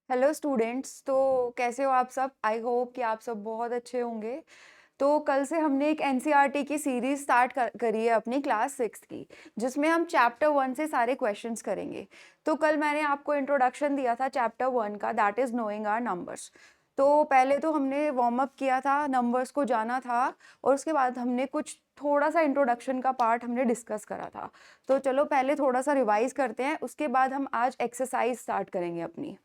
Hello students. तो कैसे हो आप सब? आई होप कि आप सब बहुत अच्छे होंगे। तो कल से हमने एक एनसीईआरटी की सीरीज स्टार्ट करी है अपनी क्लास 6 की, जिसमें हम चैप्टर 1 से सारे क्वेश्चंस करेंगे। तो कल मैंने आपको इंट्रोडक्शन दिया था चैप्टर 1 का, that is knowing our numbers. तो पहले तो हमने वार्म अप किया था, नंबर्स को जाना था, और उसके बाद हमने कुछ थोड़ा सा इंट्रोडक्शन का पार्ट हमने डिस्कस करा था। तो चलो पहले थोड़ा सा रिवाइज करते हैं, उसके बाद हम आज एक्सरसाइज स्टार्ट करेंगे अपनी।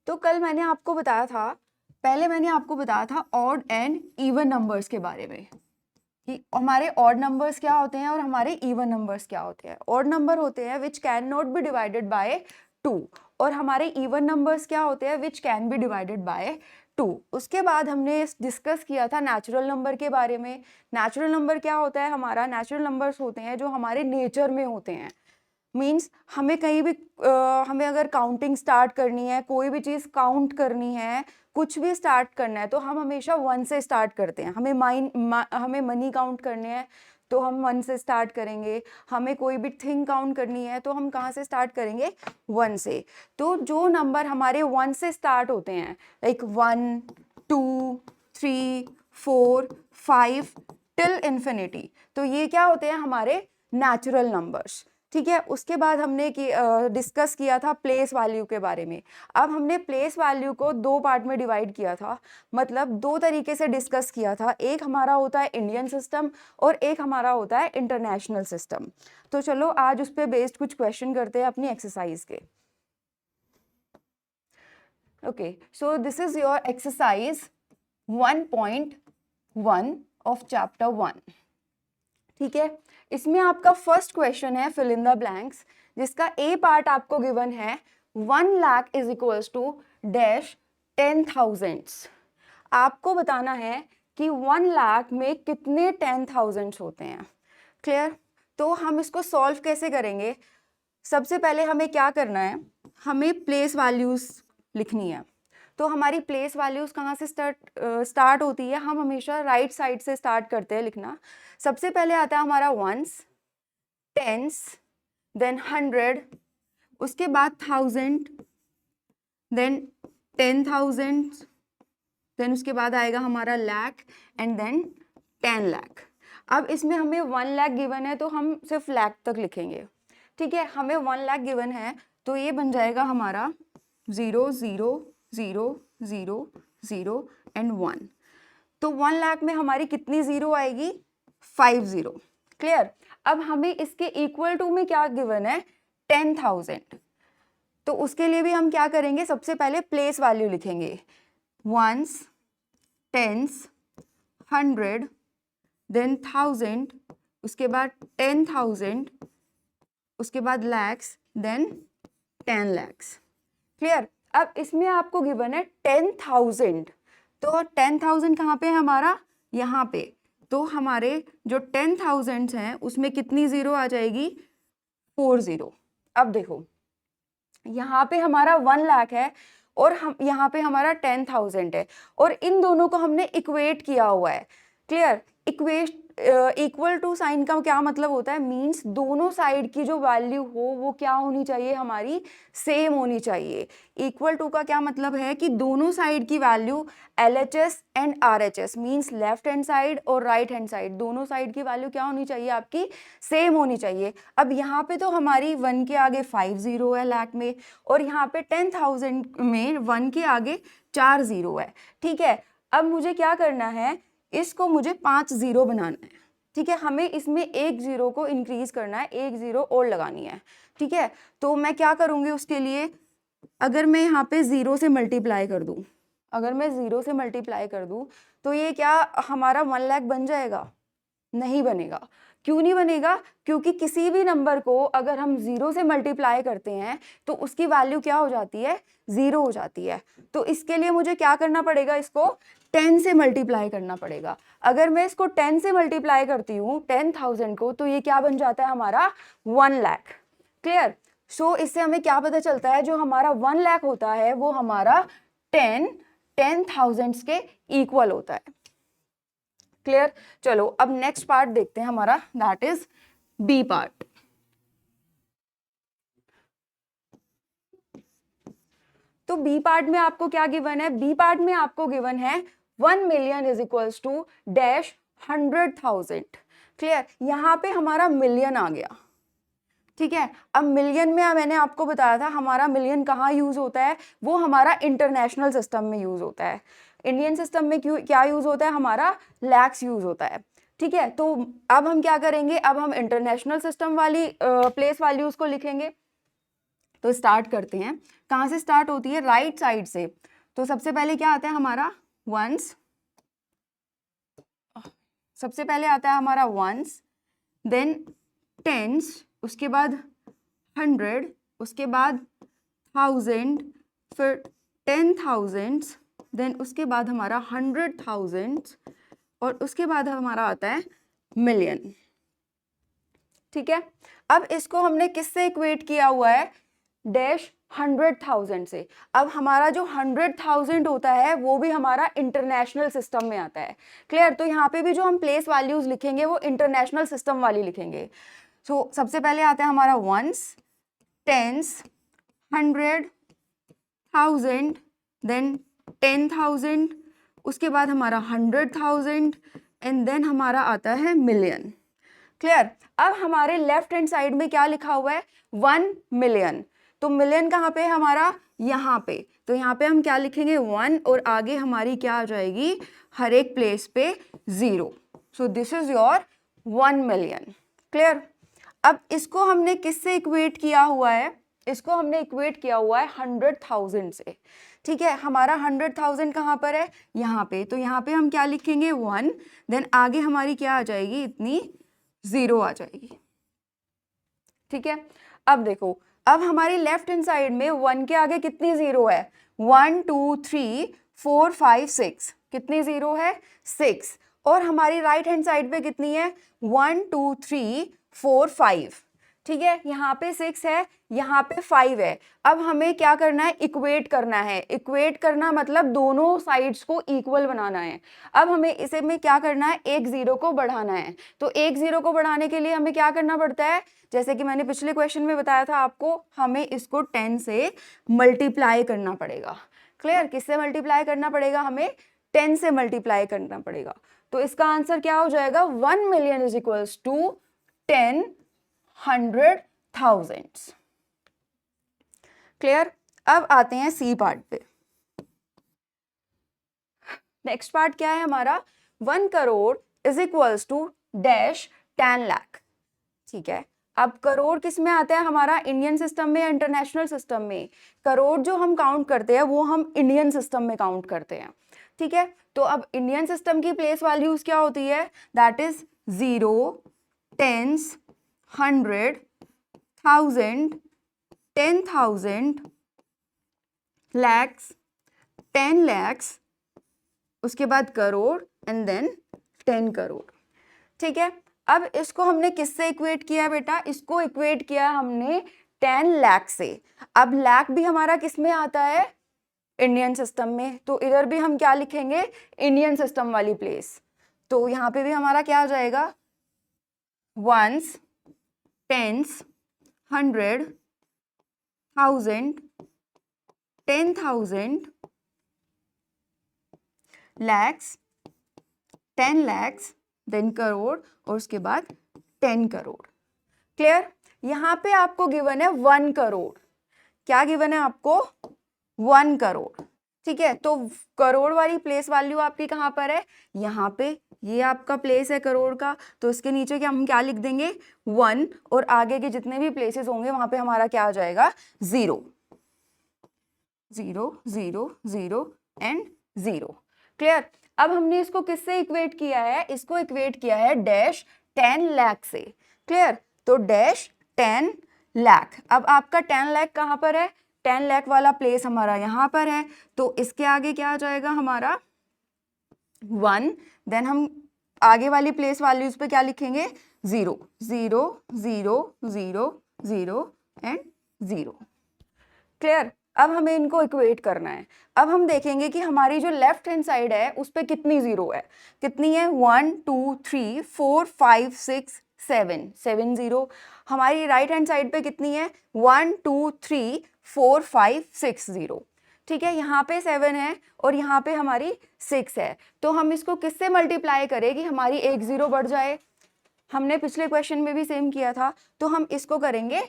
तो कल मैंने आपको बताया था, पहले मैंने आपको बताया था ऑड एंड इवन नंबर्स के बारे में, कि हमारे ऑड नंबर्स क्या होते हैं और हमारे इवन नंबर्स क्या होते हैं। ऑड नंबर होते हैं which can not be divided by 2, और हमारे इवन नंबर्स क्या होते हैं which can be divided by 2। उसके बाद हमने डिस्कस किया था नेचुरल नंबर के बारे में। नेचुरल नंबर क्या होता है? हमारा नेचुरल नंबर्स होते हैं जो हमारे नेचर में होते हैं। मीन्स हमें कहीं भी हमें अगर काउंटिंग स्टार्ट करनी है, कोई भी चीज़ काउंट करनी है, कुछ भी स्टार्ट करना है, तो हम हमेशा 1 से स्टार्ट करते हैं। हमें मनी काउंट करने हैं तो हम 1 से स्टार्ट करेंगे। हमें कोई भी थिंग काउंट करनी है तो हम कहाँ से स्टार्ट करेंगे? 1 से। तो जो नंबर हमारे 1 से स्टार्ट होते हैं, लाइक 1 2 3 4 5 टिल इन्फिनिटी, तो ये क्या होते हैं? हमारे नेचुरल नंबर्स। ठीक है। उसके बाद हमने डिस्कस किया था प्लेस वैल्यू के बारे में। अब हमने प्लेस वैल्यू को 2 पार्ट में डिवाइड किया था, मतलब 2 तरीके से डिस्कस किया था। एक हमारा होता है इंडियन सिस्टम और एक हमारा होता है इंटरनेशनल सिस्टम। तो चलो आज उस पर बेस्ड कुछ क्वेश्चन करते हैं अपनी एक्सरसाइज के। Okay, so this is your exercise 1.1 of chapter 1। ठीक है। इसमें आपका फर्स्ट क्वेश्चन है फिल इन द ब्लैंक्स, जिसका ए पार्ट आपको गिवन है 1 lakh is equals to dash 10,000। आपको बताना है कि 1 लाख में कितने 10,000 होते हैं। क्लियर? तो हम इसको सॉल्व कैसे करेंगे? सबसे पहले हमें क्या करना है, हमें प्लेस वैल्यूज लिखनी है। तो हमारी प्लेस वैल्यूज कहाँ से स्टार्ट होती है? हम हमेशा राइट साइड से स्टार्ट करते हैं लिखना। सबसे पहले आता है हमारा वंस, टेंस, देन 100, उसके बाद 1000, देन 10,000, देन उसके बाद आएगा हमारा लाख, एंड देन 10 लाख। अब इसमें हमें 1 लाख गिवन है तो हम सिर्फ लाख तक लिखेंगे। ठीक है। हमें 1 लाख गिवन है तो ये बन जाएगा हमारा 0 0 0 0 0 एंड 1। तो 1 लाख में हमारी कितनी जीरो आएगी? 5 जीरो। क्लियर? अब हमें इसके इक्वल टू में क्या गिवन है? 10,000। तो उसके लिए भी हम क्या करेंगे? सबसे पहले प्लेस वैल्यू लिखेंगे, वंस, टेंस, 100, देन 1000, उसके बाद 10,000, उसके बाद लैक्स, देन 10 लैक्स। क्लियर? अब इसमें आपको गिवन है 10,000, तो 10,000 कहाँ पे है हमारा? यहाँ पे। तो हमारे जो 10,000 हैं उसमें कितनी जीरो आ जाएगी? 4 जीरो। अब देखो, यहाँ पे हमारा 1 लाख है और हम यहाँ पे हमारा 10,000 है, और इन दोनों को हमने इक्वेट किया हुआ है। Clear? Equate equal to sign का क्या मतलब होता है? मींस दोनों साइड की जो वैल्यू हो वो क्या होनी चाहिए? हमारी सेम होनी चाहिए। इक्वल टू का क्या मतलब है? कि दोनों साइड की value LHS and RHS, means left hand side और राइट हैंड साइड, दोनों साइड की वैल्यू क्या होनी चाहिए? आपकी सेम होनी चाहिए। अब यहाँ पे तो हमारी 1 के आगे 5 जीरो है लाख में, और यहाँ पे 10,000 में 1 के आगे 4 जीरो है। ठीक है। अब मुझे क्या करना है? इसको मुझे 5 जीरो बनाना है। ठीक है। हमें इसमें एक जीरो को इंक्रीज करना है, एक जीरो और लगानी है। ठीक है। तो मैं क्या करूंगी उसके लिए? अगर मैं यहाँ पे जीरो से मल्टीप्लाई कर दूं, अगर मैं जीरो से मल्टीप्लाई कर दूं तो ये क्या हमारा 1 लाख बन जाएगा? नहीं बनेगा। क्यों नहीं बनेगा? क्योंकि किसी भी नंबर को अगर हम जीरो से मल्टीप्लाई करते हैं तो उसकी वैल्यू क्या हो जाती है? जीरो हो जाती है। तो इसके लिए मुझे क्या करना पड़ेगा? इसको 10 से मल्टीप्लाई करना पड़ेगा। अगर मैं इसको 10 से मल्टीप्लाई करती हूँ 10,000 को, तो ये क्या बन जाता है? हमारा 1 लाख। क्लियर? सो इससे हमें क्या पता चलता है? जो हमारा 1 लाख होता है वो हमारा 10,000 के इक्वल होता है। क्लियर? चलो अब नेक्स्ट पार्ट देखते हैं हमारा, दैट इज बी पार्ट। तो बी पार्ट में आपको क्या गिवन है, बी पार्ट में आपको गिवन है 1 million is equals to dash 100,000। Clear, यहाँ पे हमारा मिलियन आ गया, ठीक है। अब मिलियन में मैंने आपको बताया था हमारा मिलियन कहाँ यूज होता है, वो हमारा इंटरनेशनल सिस्टम में यूज होता है। इंडियन सिस्टम में क्या यूज होता है, हमारा लैक्स यूज होता है, ठीक है। तो अब हम क्या करेंगे, अब हम इंटरनेशनल सिस्टम वाली प्लेस वैल्यूज को लिखेंगे। तो स्टार्ट करते हैं, कहाँ से स्टार्ट होती है, राइट साइड से। तो सबसे पहले क्या आता है हमारा वंस, सबसे पहले आता है हमारा वंस, देन टेंस, उसके बाद 100, उसके बाद 1000, फिर 10,000, देन उसके बाद हमारा 100,000 और उसके बाद हमारा आता है मिलियन, ठीक है। अब इसको हमने किससे इक्वेट किया हुआ है, डैश 100,000 से। अब हमारा जो 100,000 होता है वो भी हमारा इंटरनेशनल सिस्टम में आता है। क्लियर, तो यहाँ पे भी जो हम प्लेस वैल्यूज लिखेंगे वो इंटरनेशनल सिस्टम वाली लिखेंगे। सो सबसे पहले आता है हमारा वंस, टेंस, 100,000, देन 10,000, उसके बाद हमारा 100,000 एंड देन हमारा आता है मिलियन। क्लियर, अब हमारे लेफ्ट हैंड साइड में क्या लिखा हुआ है, 1 मिलियन। तो मिलियन कहाँ पे है हमारा, यहाँ पे। तो यहाँ पे हम क्या लिखेंगे 1 और आगे हमारी क्या आ जाएगी, हर एक प्लेस पे 0। सो this is your 1 million. Clear, अब इसको हमने किससे इक्वेट किया हुआ है, इसको हमने इक्वेट किया हुआ है 100,000 से, ठीक है। हमारा 100,000 कहाँ पर है, यहाँ पे। तो यहाँ पे हम क्या लिखेंगे 1, देन आगे हमारी क्या आ जाएगी, इतनी 0 आ जाएगी, ठीक है। अब देखो, अब हमारी लेफ्ट हैंड साइड में 1 के आगे कितनी 0 है, 1 2 3 4 5 6, कितनी 0 है, 6। और हमारी राइट हैंड साइड पे कितनी है, 1 2 3 4 5, ठीक है। यहाँ पे 6 है, यहाँ पे 5 है। अब हमें क्या करना है, इक्वेट करना है। इक्वेट करना मतलब दोनों साइड्स को इक्वल बनाना है। अब हमें इसे में क्या करना है, एक 0 को बढ़ाना है। तो एक 0 को बढ़ाने के लिए हमें क्या करना पड़ता है, जैसे कि मैंने पिछले क्वेश्चन में बताया था आपको, हमें इसको 10 से मल्टीप्लाई करना पड़ेगा। क्लियर, किससे मल्टीप्लाई करना पड़ेगा, हमें 10 से मल्टीप्लाई करना पड़ेगा। तो इसका आंसर क्या हो जाएगा, 1 million is equals to 10 100,000। Clear, अब आते हैं सी पार्ट पे। नेक्स्ट पार्ट क्या है हमारा, 1 crore is equals to dash 10 lakh, ठीक है। अब करोड़ किस में आता है हमारा, इंडियन सिस्टम में या इंटरनेशनल सिस्टम में। करोड़ जो हम काउंट करते हैं वो हम इंडियन सिस्टम में काउंट करते हैं, ठीक है। तो अब इंडियन सिस्टम की प्लेस वैल्यूज क्या होती है, that is 0, tense, 100, 1000, 10,000, lakhs, 10 lakhs, उसके बाद करोड़ एंड देन 10 करोड़, ठीक है। अब इसको हमने किससे इक्वेट किया बेटा, इसको इक्वेट किया हमने 10 लाख से। अब लाख भी हमारा किस में आता है, इंडियन सिस्टम में। तो इधर भी हम क्या लिखेंगे, इंडियन सिस्टम वाली प्लेस। तो यहाँ पे भी हमारा क्या आ जाएगा, ones, tens, 100, 1000, 10,000, lakhs, 10 lakhs, then crore और उसके बाद 10 करोड़। क्लियर, यहाँ पे आपको गिवन है 1 करोड़। क्या गिवन है आपको, 1 करोड़, ठीक है। तो करोड़ वाली प्लेस वैल्यू आपकी कहाँ पर है, यहाँ पे। ये आपका प्लेस है करोड़ का, तो इसके नीचे क्या हम क्या लिख देंगे 1 और आगे के जितने भी प्लेसेस होंगे वहां पे हमारा क्या आ जाएगा 0, 0 0 0 एंड 0। क्लियर, अब हमने इसको किससे इक्वेट किया है, इसको इक्वेट किया है डैश 10 लाख से। क्लियर, तो डैश 10 लाख। अब आपका 10 लाख कहाँ पर है, 10 लाख वाला प्लेस हमारा यहाँ पर है। तो इसके आगे क्या आ जाएगा हमारा 1, देन हम आगे वाली प्लेस वैल्यूज पे क्या लिखेंगे 0 0 0 0 0 एंड 0। क्लियर, अब हमें इनको इक्वेट करना है। अब हम देखेंगे कि हमारी जो लेफ्ट हैंड साइड है उस पे कितनी 0 है, कितनी है 1 2 3 4 5 6 7 7 0। हमारी राइट हैंड साइड पे कितनी है 1 2 3 4 5 6 0। ठीक है, यहाँ पे 7 है और यहाँ पे हमारी 6 है, तो हम इसको किससे मल्टीप्लाई करें कि हमारी एक 0 बढ़ जाए? हमने पिछले क्वेश्चन में भी सेम किया था, तो हम इसको करेंगे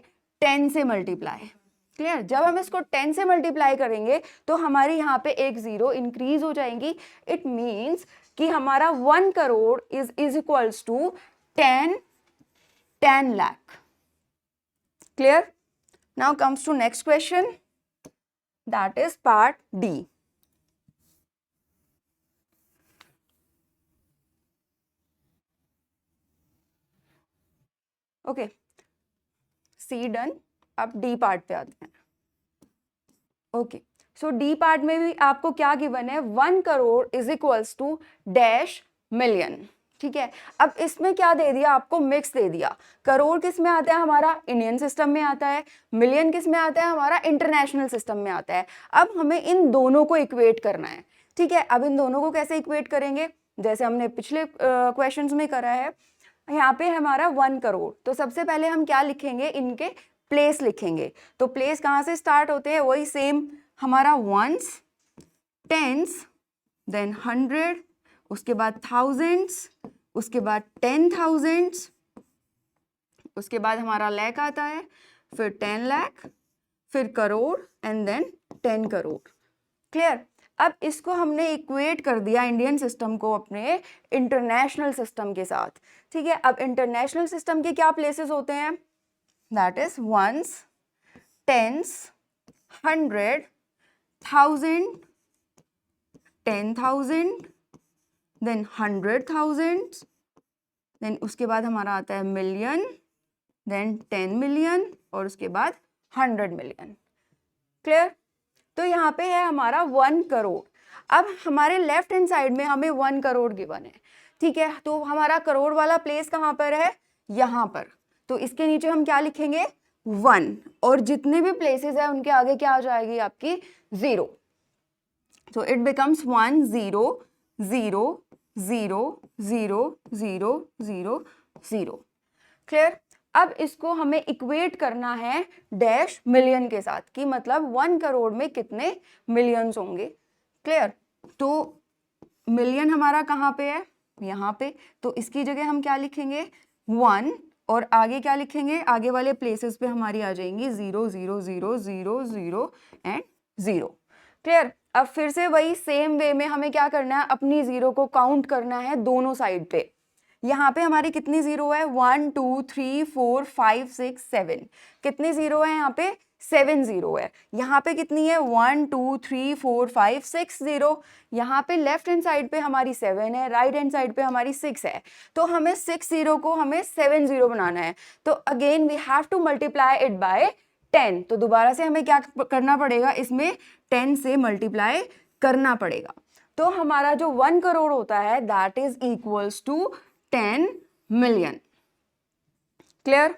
10 से मल्टीप्लाई। क्लियर? जब हम इसको 10 से मल्टीप्लाई करेंगे तो हमारी यहाँ पे एक 0 इंक्रीज हो जाएंगी। इट मीन्स कि हमारा 1 crore is equals to 10 lakh. Clear? Now comes to next question, that is part D. Okay, C done. अब डी पार्ट पे आते हैं। ओके, सो डी पार्ट में भी आपको क्या गिवन है? 1 crore is equals to dash million. ठीक है, अब इसमें क्या दे दिया आपको? मिक्स दे दिया। करोड़ किस में आता है? हमारा इंडियन सिस्टम में आता है। मिलियन किस में आता है? हमारा इंटरनेशनल सिस्टम में आता है। अब हमें इन दोनों को इक्वेट करना है। ठीक है, अब इन दोनों को कैसे इक्वेट करेंगे? जैसे हमने पिछले क्वेश्चंस में करा है। यहाँ पे हमारा 1 करोड़, तो सबसे पहले हम क्या लिखेंगे? इनके प्लेस लिखेंगे। तो प्लेस कहाँ से स्टार्ट होते हैं? वही सेम, हमारा वंस, टेंस, देन 100, उसके बाद थाउजेंड्स, उसके बाद 10,000, उसके बाद हमारा लाख आता है, फिर 10 लाख, फिर crore and then 10 crore. Clear? अब इसको हमने इक्वेट कर दिया इंडियन सिस्टम को अपने इंटरनेशनल सिस्टम के साथ। ठीक है, अब इंटरनेशनल सिस्टम के क्या प्लेसेस होते हैं? That is ones, tens, 100, 1000, 10,000, then 100,000, then उसके बाद हमारा आता है मिलियन, देन 10 मिलियन और उसके बाद 100 मिलियन। क्लियर? तो यहाँ पे है हमारा 1 करोड़। अब हमारे लेफ्ट हैंड साइड में हमें 1 करोड़ गिवन है। ठीक है, तो हमारा करोड़ वाला प्लेस कहाँ पर है? यहाँ पर। तो इसके नीचे हम क्या लिखेंगे? 1, और जितने भी प्लेसेस है उनके आगे क्या आ जाएगी? आपकी 0। तो इट बिकम्स 1 0 0 0 0 0 0 0। क्लियर? अब इसको हमें इक्वेट करना है डैश मिलियन के साथ, कि मतलब 1 करोड़ में कितने मिलियंस होंगे। क्लियर? तो मिलियन हमारा कहाँ पे है? यहाँ पे। तो इसकी जगह हम क्या लिखेंगे? 1, और आगे क्या लिखेंगे? आगे वाले प्लेसेस पे हमारी आ जाएंगी 0 0 0 0 0 एंड 0। क्लियर? अब फिर से वही सेम वे में हमें क्या करना है? अपनी 0 को काउंट करना है दोनों साइड पे। यहाँ पे हमारी कितनी 0 है? 1 2 3 4 5 6 7। कितनी 0 है यहाँ पे? 7 0 है। यहाँ पे कितनी है? 1 2 3 4 5 6 0। यहाँ पे लेफ्ट हैंड साइड पे हमारी 7 है, राइट हैंड साइड पे हमारी 6 है। तो हमें 6 0 को हमें 7 0 बनाना है। तो again we have to multiply it by 10। तो दोबारा से हमें क्या करना पड़ेगा? इसमें 10 से मल्टीप्लाई करना पड़ेगा। तो हमारा जो 1 करोड़ होता है that is equals to 10 million. Clear?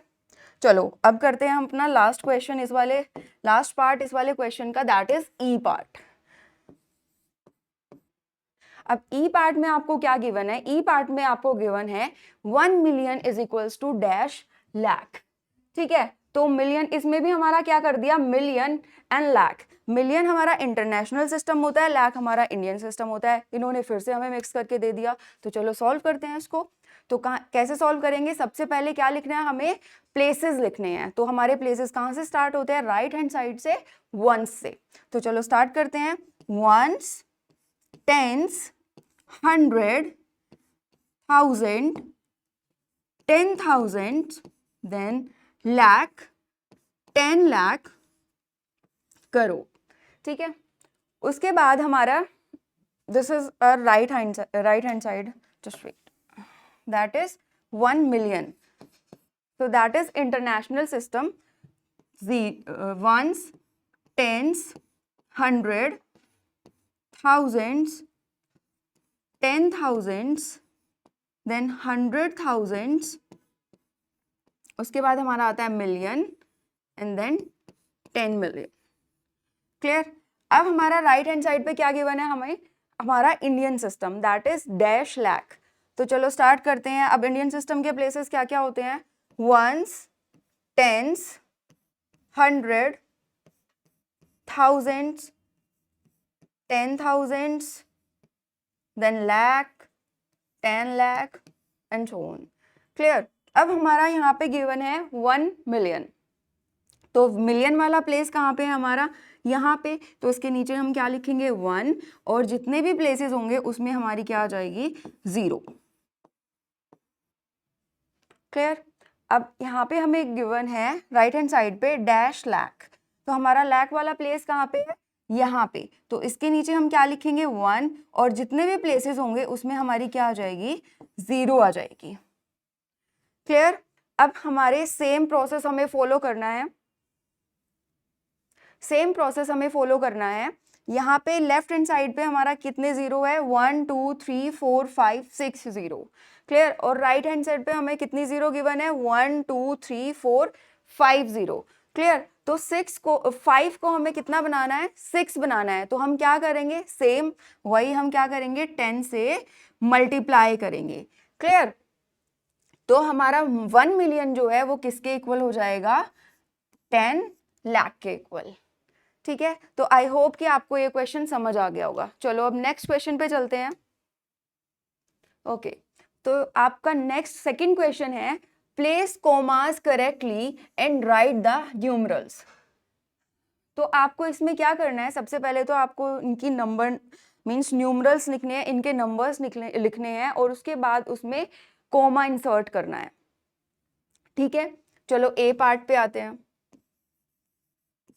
चलो अब करते हैं हम अपना लास्ट क्वेश्चन, इस वाले लास्ट पार्ट इस वाले क्वेश्चन का, दैट इज ई पार्ट। अब ई पार्ट में आपको क्या गिवन है? ई पार्ट में आपको गिवन है 1 million is equals to dash lakh. ठीक है, तो मिलियन, इसमें भी हमारा क्या कर दिया? Million and lakh. मिलियन हमारा इंटरनेशनल सिस्टम होता है, लाख हमारा इंडियन सिस्टम होता है। इन्होंने फिर से हमें मिक्स करके दे दिया। तो चलो सॉल्व करते हैं इसको। तो कैसे सॉल्व करेंगे? सबसे पहले क्या लिखना है? हमें प्लेसेस लिखने हैं। तो हमारे प्लेसेस कहाँ से स्टार्ट होते हैं? राइट हैंड साइड से, वंस से। तो चलो स्टार्ट करते हैं। Ones, tens, 100, 1000, 10,000, then lakh, 10 lakh, crore. ठीक है, उसके बाद हमारा this is right hand side, just wait, that is 1 million. so that is international system, ones, tens, 100, thousands, 10,000s, then 100,000s, उसके बाद हमारा आता है million and then 10 million. Clear? अब हमारा राइट हैंड साइड पे क्या गिवन है? हमें हमारा Indian system that is dash lakh. तो चलो स्टार्ट करते हैं। अब इंडियन सिस्टम के प्लेसेस क्या क्या होते हैं? Ones, tens, 100, thousands, 10,000, then lakh, 10 lakh and so on. क्लियर? अब हमारा यहाँ पे गिवन है 1 मिलियन, तो मिलियन वाला प्लेस कहाँ पे है हमारा? यहाँ पे, तो इसके नीचे हम क्या लिखेंगे? 1, और जितने भी प्लेसेस होंगे उसमें हमारी क्या आ जाएगी? 0. क्लियर? अब यहाँ पे हमें गिवन है राइट हैंड साइड पे डैश लैक, तो हमारा लैक वाला प्लेस कहाँ पे है? यहाँ पे, तो इसके नीचे हम क्या लिखेंगे? 1, और जितने भी प्लेसेस होंगे उसमें हमारी क्या आ जाएगी? 0 आ जाएगी. क्लियर? अब हमारे सेम प्रोसेस हमें फॉलो करना है. सेम प्रोसेस हमें फॉलो करना है. यहाँ पे लेफ्ट हैंड साइड पे हमारा कितने 0 है? 1 2 3 4 5 6 0. क्लियर? और राइट हैंड साइड पे हमें कितनी 0 गिवन है? 1 2 3 4 5 0. क्लियर? तो 5 को हमें कितना बनाना है? 6 बनाना है. तो हम क्या करेंगे? सेम वही हम क्या करेंगे? 10 से मल्टीप्लाई करेंगे. क्लियर? तो हमारा 1 मिलियन जो है वो किसके इक्वल हो जाएगा? 10 लाख के इक्वल. ठीक है, तो आई होप कि आपको ये क्वेश्चन समझ आ गया होगा. चलो अब नेक्स्ट क्वेश्चन पे चलते हैं. ओके, तो आपका नेक्स्ट सेकंड क्वेश्चन है place commas correctly and write the numerals. तो आपको इसमें क्या करना है? सबसे पहले तो आपको इनकी नंबर मींस न्यूमरल्स लिखने हैं, इनके नंबर्स लिखने हैं, और उसके बाद उसमें कॉमा इंसर्ट करना है. ठीक है, चलो ए पार्ट पे आते हैं.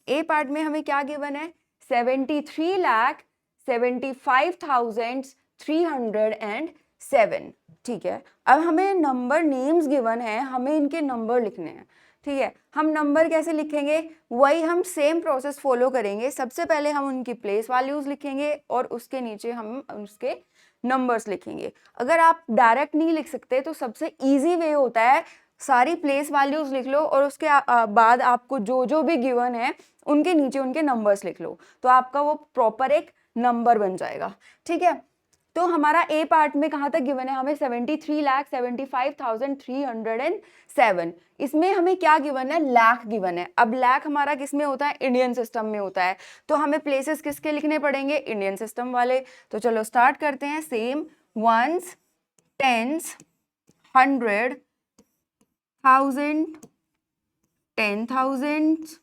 ए पार्ट में हमें क्या गिवन है? 73,75,307. ठीक है, अब हमें नंबर नेम्स गिवन है, हमें इनके नंबर लिखने हैं. ठीक है, हम नंबर कैसे लिखेंगे? वही हम सेम प्रोसेस फॉलो करेंगे. सबसे पहले हम उनकी प्लेस वैल्यूज लिखेंगे और उसके नीचे हम उसके नंबर्स लिखेंगे. अगर आप डायरेक्ट नहीं लिख सकते तो सबसे इजी वे होता है सारी प्लेस वैल्यूज लिख लो और उसके बाद आपको जो जो भी गिवन है उनके नीचे उनके नंबर्स लिख लो, तो आपका वो प्रॉपर एक नंबर बन जाएगा. ठीक है, तो हमारा ए पार्ट में कहाँ तक गिवन है? हमें 73,75,307. इसमें हमें क्या गिवन है? लाख गिवन है. अब लाख हमारा किस में होता है? इंडियन सिस्टम में होता है. तो हमें प्लेसेस किसके लिखने पड़ेंगे? इंडियन सिस्टम वाले. तो चलो स्टार्ट करते हैं. सेम 1s, 10s, 100, 1000, 10,000,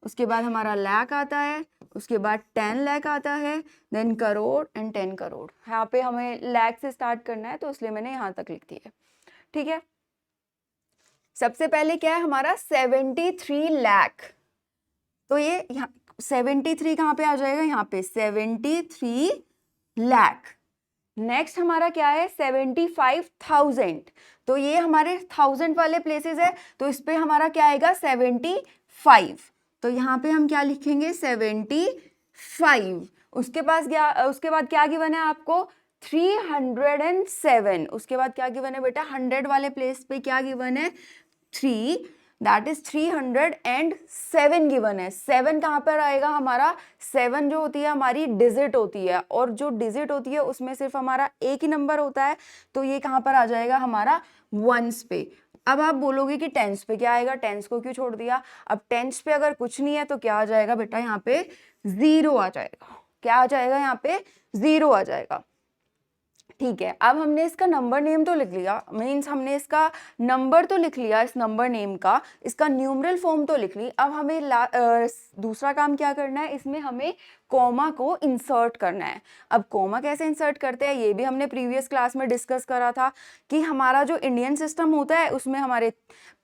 उसके बाद हमारा लाख आता है, उसके बाद 10 लाख आता है, देन करोड़ एंड 10 करोड़. यहाँ पे हमें लाख से स्टार्ट करना है तो इसलिए मैंने यहाँ तक लिख दिया. ठीक है, सबसे पहले क्या है हमारा? 73 लाख. तो ये यहाँ 73 कहाँ पे आ जाएगा? यहाँ पे 73 लाख. नेक्स्ट हमारा क्या है? 75,000. तो ये हमारे 1000 वाले प्लेसेस है, तो इस पे हमारा क्या आएगा? 75. तो यहाँ पे हम क्या लिखेंगे? 75. उसके बाद क्या गिवन है आपको? 307. उसके बाद क्या गिवन है बेटा? 100 वाले प्लेस पे क्या गिवन है? 3, दैट इज 307 गिवन है. 7 कहाँ पर आएगा हमारा? 7 जो होती है हमारी डिजिट होती है, और जो डिजिट होती है उसमें सिर्फ हमारा एक ही नंबर होता है, तो ये कहाँ पर आ जाएगा हमारा? वंस पे. अब आप बोलोगे कि टेंस पे क्या आएगा? टेंस को क्यों छोड़ दिया? अब टेंस पे अगर कुछ नहीं है तो क्या आ जाएगा बेटा? यहाँ पे 0 आ जाएगा. क्या आ जाएगा? यहाँ पे 0 आ जाएगा. ठीक है, अब हमने इसका नंबर नेम तो लिख लिया, मीन्स हमने इसका नंबर तो लिख लिया, इस नंबर नेम का, इसका न्यूमरल फॉर्म तो लिख ली. अब हमें दूसरा काम क्या करना है? इसमें हमें कॉमा को इंसर्ट करना है. अब कॉमा कैसे इंसर्ट करते हैं ये भी हमने प्रीवियस क्लास में डिस्कस करा था कि हमारा जो इंडियन सिस्टम होता है उसमें हमारे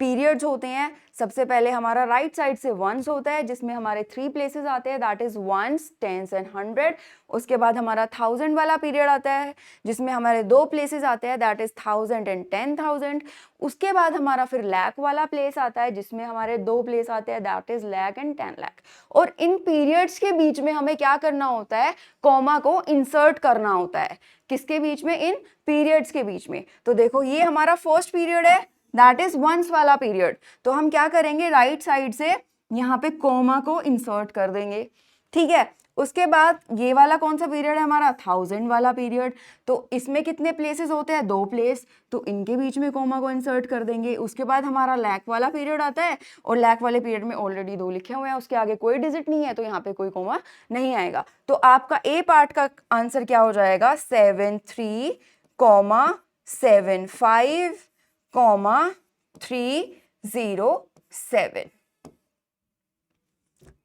पीरियड्स होते हैं. सबसे पहले हमारा राइट साइड से वंस होता है जिसमें हमारे 3 प्लेसेस आते हैं, that is once, 10s and 100. उसके बाद हमारा 1000 वाला पीरियड आता है जिसमें हमारे 2 प्लेसेस आते हैं, दैट इज 1000 एंड 10,000. उसके बाद हमारा फिर लाख वाला प्लेस आता है जिसमें हमारे 2 प्लेस आते हैं, that is lakh and 10 lakh. और इन पीरियड्स के बीच में हमें क्या करना होता है? कॉमा को इंसर्ट करना होता है. किसके बीच में? इन पीरियड्स के बीच में. तो देखो ये हमारा फर्स्ट पीरियड है, दैट इज वंस वाला पीरियड. तो हम क्या करेंगे? राइट साइड से यहाँ पे कॉमा को इंसर्ट कर देंगे. ठीक है, उसके बाद ये वाला कौन सा पीरियड है हमारा, 1000 वाला पीरियड। तो इसमें कितने प्लेसेस होते हैं, 2 प्लेस, तो इनके बीच में कॉमा को इंसर्ट कर देंगे। उसके बाद हमारा लैक वाला पीरियड आता है, और लैक वाले पीरियड में ऑलरेडी 2 लिखे हुए हैं, उसके आगे कोई डिजिट नहीं है, तो यहाँ पे कोई कॉमा नहीं आएगा। तो आपका ए पार्ट का आंसर क्या हो जाएगा, 73,75,307।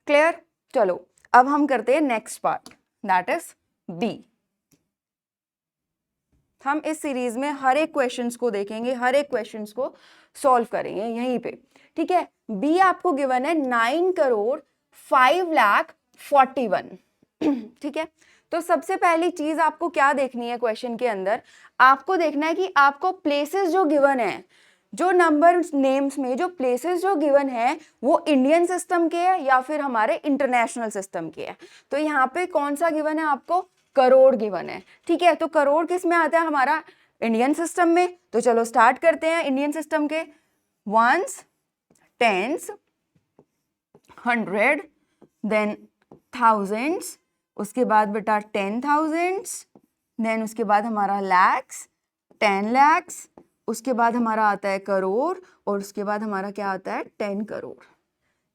क्लियर। चलो अब हम करते हैं next part, that is B. हम इस सीरीज में हर एक क्वेश्चंस को देखेंगे, हर एक क्वेश्चंस को सॉल्व करेंगे यहीं पे, ठीक है। बी आपको गिवन है 9,05,41,। ठीक है, तो सबसे पहली चीज आपको क्या देखनी है क्वेश्चन के अंदर, आपको देखना है कि आपको प्लेसेस जो गिवन है, जो नंबर नेम्स में जो प्लेसेस जो गिवन है वो इंडियन सिस्टम के है या फिर हमारे इंटरनेशनल सिस्टम के है। तो यहाँ पे कौन सा गिवन है, आपको करोड़ गिवन है, ठीक है। तो करोड़ किस में आता है, हमारा इंडियन सिस्टम में। तो चलो स्टार्ट करते हैं इंडियन सिस्टम के, वंस, टेंस, 100, देन थाउजेंड्स, उसके बाद बेटा 10,000, देन उसके बाद हमारा लैक्स, 10 लैक्स, उसके बाद हमारा आता है करोड़, और उसके बाद हमारा क्या आता है 10 करोड़।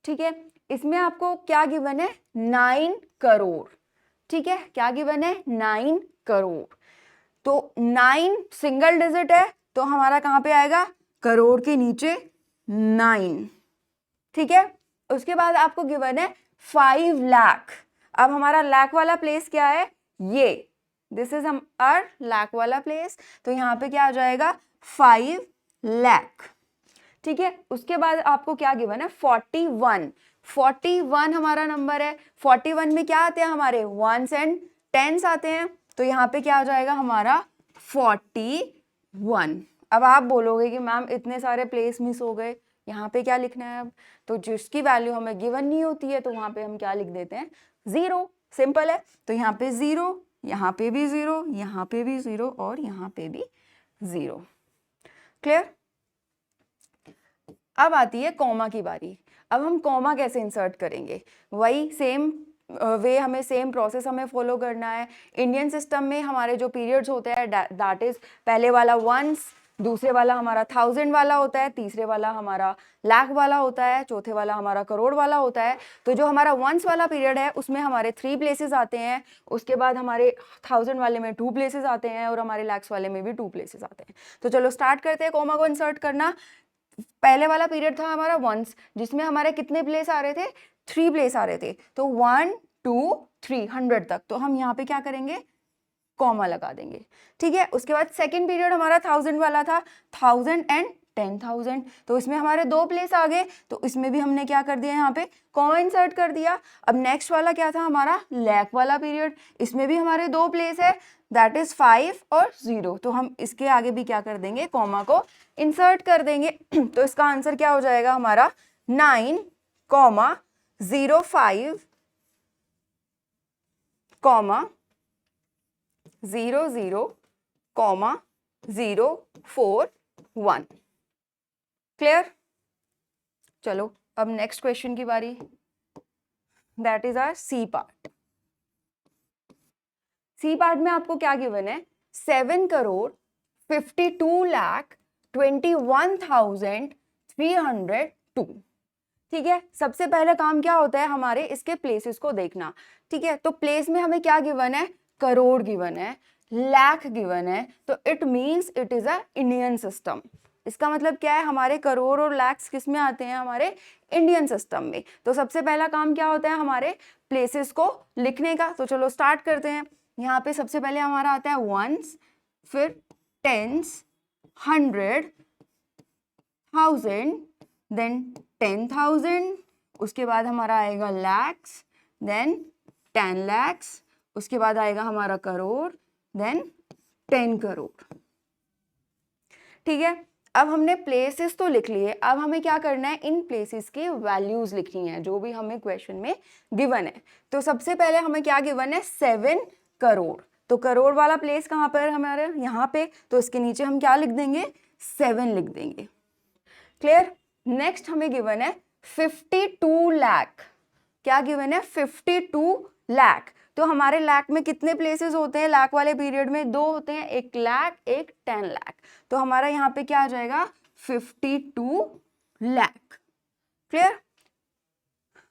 ठीक है, इसमें आपको क्या गिवन है, 9 करोड़। ठीक है, क्या गिवन है, 9 करोड़। तो 9 सिंगल डिजिट है, तो हमारा कहां पे आएगा, करोड़ के नीचे 9। ठीक है, उसके बाद आपको गिवन है 5 लाख। अब हमारा लाख वाला प्लेस क्या है, ये दिस इज आवर लाख वाला प्लेस, तो यहाँ पे क्या आ जाएगा 5 लाख। ठीक है, उसके बाद आपको क्या गिवन है 41 हमारा नंबर है। 41 में क्या आते हैं हमारे वंस एंड टेंस आते हैं, तो यहाँ पे क्या आ जाएगा हमारा 41। अब आप बोलोगे कि मैम इतने सारे प्लेस मिस हो गए, यहाँ पे क्या लिखना है। अब तो जिसकी वैल्यू हमें गिवन नहीं होती है तो वहां पे हम क्या लिख देते हैं, 0। सिंपल है, तो यहाँ पे 0, यहाँ पे भी 0, यहाँ पे भी 0, और यहाँ पे भी 0। क्लियर। अब आती है कॉमा की बारी। अब हम कॉमा कैसे इंसर्ट करेंगे, वही सेम वे हमें सेम प्रोसेस हमें फॉलो करना है। इंडियन सिस्टम में हमारे जो पीरियड्स होते हैं दैट इज पहले वाला वंस, दूसरे वाला हमारा 1000 वाला होता है, तीसरे वाला हमारा लाख वाला होता है, चौथे वाला हमारा करोड़ वाला होता है। तो जो हमारा वंस वाला पीरियड है उसमें हमारे 3 प्लेसेस आते हैं, उसके बाद हमारे 1000 वाले में 2 प्लेसेस आते हैं, और हमारे लैक्स वाले में भी 2 प्लेसेस आते हैं। तो चलो स्टार्ट करते हैं कॉमा को इंसर्ट करना। पहले वाला पीरियड था हमारा वंस, जिसमें हमारे कितने प्लेस आ रहे थे, 3 प्लेस आ रहे थे, तो 1 2 3 100 तक। तो हम यहाँ पे क्या करेंगे, कॉमा लगा देंगे। ठीक है, उसके बाद सेकंड पीरियड हमारा 1000 वाला था, 1000 एंड 10,000, तो इसमें हमारे 2 प्लेस आ गए, तो इसमें भी हमने क्या कर दिया, यहाँ पे कॉमा इंसर्ट कर दिया। अब नेक्स्ट वाला क्या था हमारा लैक वाला पीरियड, इसमें भी हमारे 2 प्लेस है, दैट इज 5 और 0, तो हम इसके आगे भी क्या कर देंगे, कॉमा को इंसर्ट कर देंगे। तो इसका आंसर क्या हो जाएगा हमारा 9,05,0,0,4,1। क्लियर। चलो अब नेक्स्ट क्वेश्चन की बारी, that is our C part. C part में आपको क्या गिवन है, 7,52,21,302। ठीक है, सबसे पहले काम क्या होता है हमारे इसके प्लेसेस को देखना। ठीक है, तो प्लेस में हमें क्या गिवन है, करोड़ गिवन है, लाख गिवन है, तो it means it is a Indian system. इसका मतलब क्या है, हमारे करोड़ और लैक्स किस में आते हैं, हमारे इंडियन सिस्टम में। तो सबसे पहला काम क्या होता है हमारे प्लेसेस को लिखने का। तो चलो स्टार्ट करते हैं। यहाँ पे सबसे पहले हमारा आता है वंस, फिर टेंस, 100, 1000, देन 10,000, उसके बाद हमारा आएगा लैक्स, देन 10 लैक्स, उसके बाद आएगा हमारा करोड़, देन 10 करोड़। ठीक है, अब हमने प्लेसेस तो लिख लिए, अब हमें क्या करना है, इन प्लेसेस की वैल्यूज लिखनी है जो भी हमें क्वेश्चन में गिवन है। तो सबसे पहले हमें क्या गिवन है, 7 करोड़। तो करोड़ वाला प्लेस कहाँ पर हमारे, यहाँ पे, तो इसके नीचे हम क्या लिख देंगे, 7 लिख देंगे। क्लियर। नेक्स्ट हमें गिवन है 52 लाख। क्या गिवन है 52 लाख। तो हमारे लाख में कितने प्लेसेस होते हैं लाख वाले पीरियड में? 2 होते हैं, एक लाख एक 10 लाख। तो हमारा यहाँ पे क्या आ जाएगा 52 लाख। क्लियर?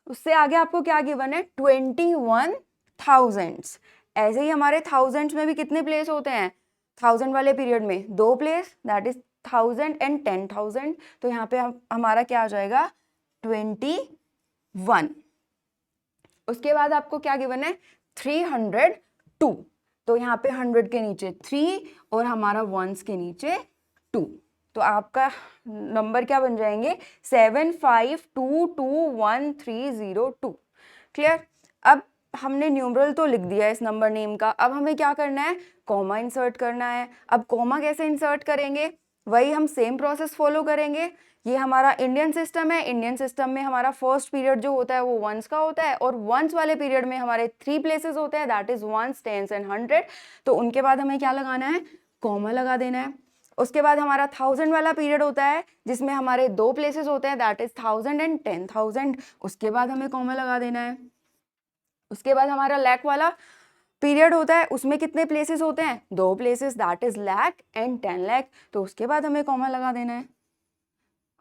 उससे आगे आपको क्या गिवन है 21,000। ऐसे ही हमारे थाउजेंड्स में भी कितने प्लेस होते हैं 1000 वाले पीरियड में? 2 प्लेस, दैट इज 1000 एंड 10,000। तो यहाँ पे हमारा क्या आ जाएगा 21। उसके बाद आपको क्या गिवन है 302। तो यहाँ पे 100 के नीचे 3 और हमारा वंस के नीचे 2। तो आपका नंबर क्या बन जाएंगे 75221302। क्लियर? अब हमने न्यूमरल तो लिख दिया है इस नंबर नेम का, अब हमें क्या करना है कॉमा इंसर्ट करना है। अब कॉमा कैसे इंसर्ट करेंगे? वही हम सेम प्रोसेस फॉलो करेंगे। ये हमारा इंडियन सिस्टम है, इंडियन सिस्टम में हमारा फर्स्ट पीरियड जो होता है वो वंस का होता है, और वंस वाले पीरियड में हमारे 3 प्लेसेस होते हैं, that is ones, tens and 100। तो उनके बाद हमें क्या लगाना है कॉमा लगा देना है। उसके बाद हमारा 1000 वाला पीरियड होता है जिसमें हमारे 2 प्लेसेस होते हैं, दैट इज 1000 एंड 10,000। उसके बाद हमें कॉमा लगा देना है। उसके बाद हमारा लाख वाला पीरियड होता है, उसमें कितने प्लेसेस होते हैं 2 places, that is lakh and 10 lakh. तो उसके बाद हमें कॉमा लगा देना है।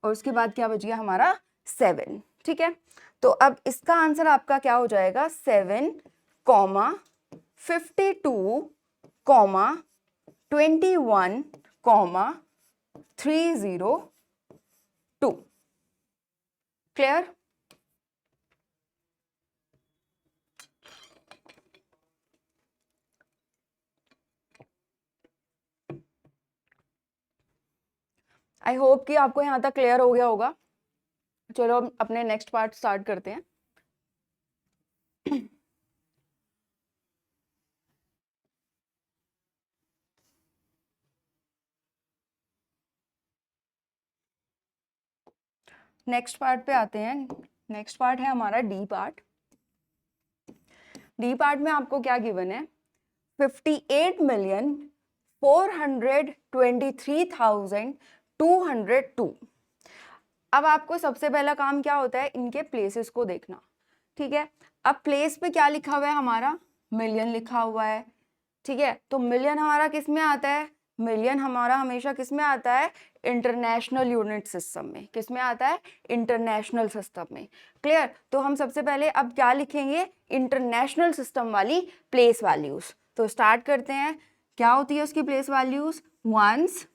और उसके बाद क्या बच गया हमारा 7। ठीक है, तो अब इसका आंसर आपका क्या हो जाएगा 7, 52, 21, 302। क्लियर? आई होप कि आपको यहाँ तक क्लियर हो गया होगा। चलो अब अपने नेक्स्ट पार्ट स्टार्ट करते हैं। नेक्स्ट पार्ट पे आते हैं। नेक्स्ट पार्ट है हमारा डी पार्ट। डी पार्ट में आपको क्या गिवन है 58,423,202। अब आपको सबसे पहला काम क्या होता है इनके प्लेसेस को देखना। ठीक है, अब प्लेस पे क्या लिखा हुआ है हमारा मिलियन लिखा हुआ है। ठीक है, तो मिलियन हमारा किस में आता है? मिलियन हमारा हमेशा किस में आता है इंटरनेशनल यूनिट सिस्टम में। किस में आता है इंटरनेशनल सिस्टम में। क्लियर? तो हम सबसे पहले अब क्या लिखेंगे इंटरनेशनल सिस्टम वाली प्लेस वैल्यूज। तो स्टार्ट करते हैं। क्या होती है उसकी place values? Ones,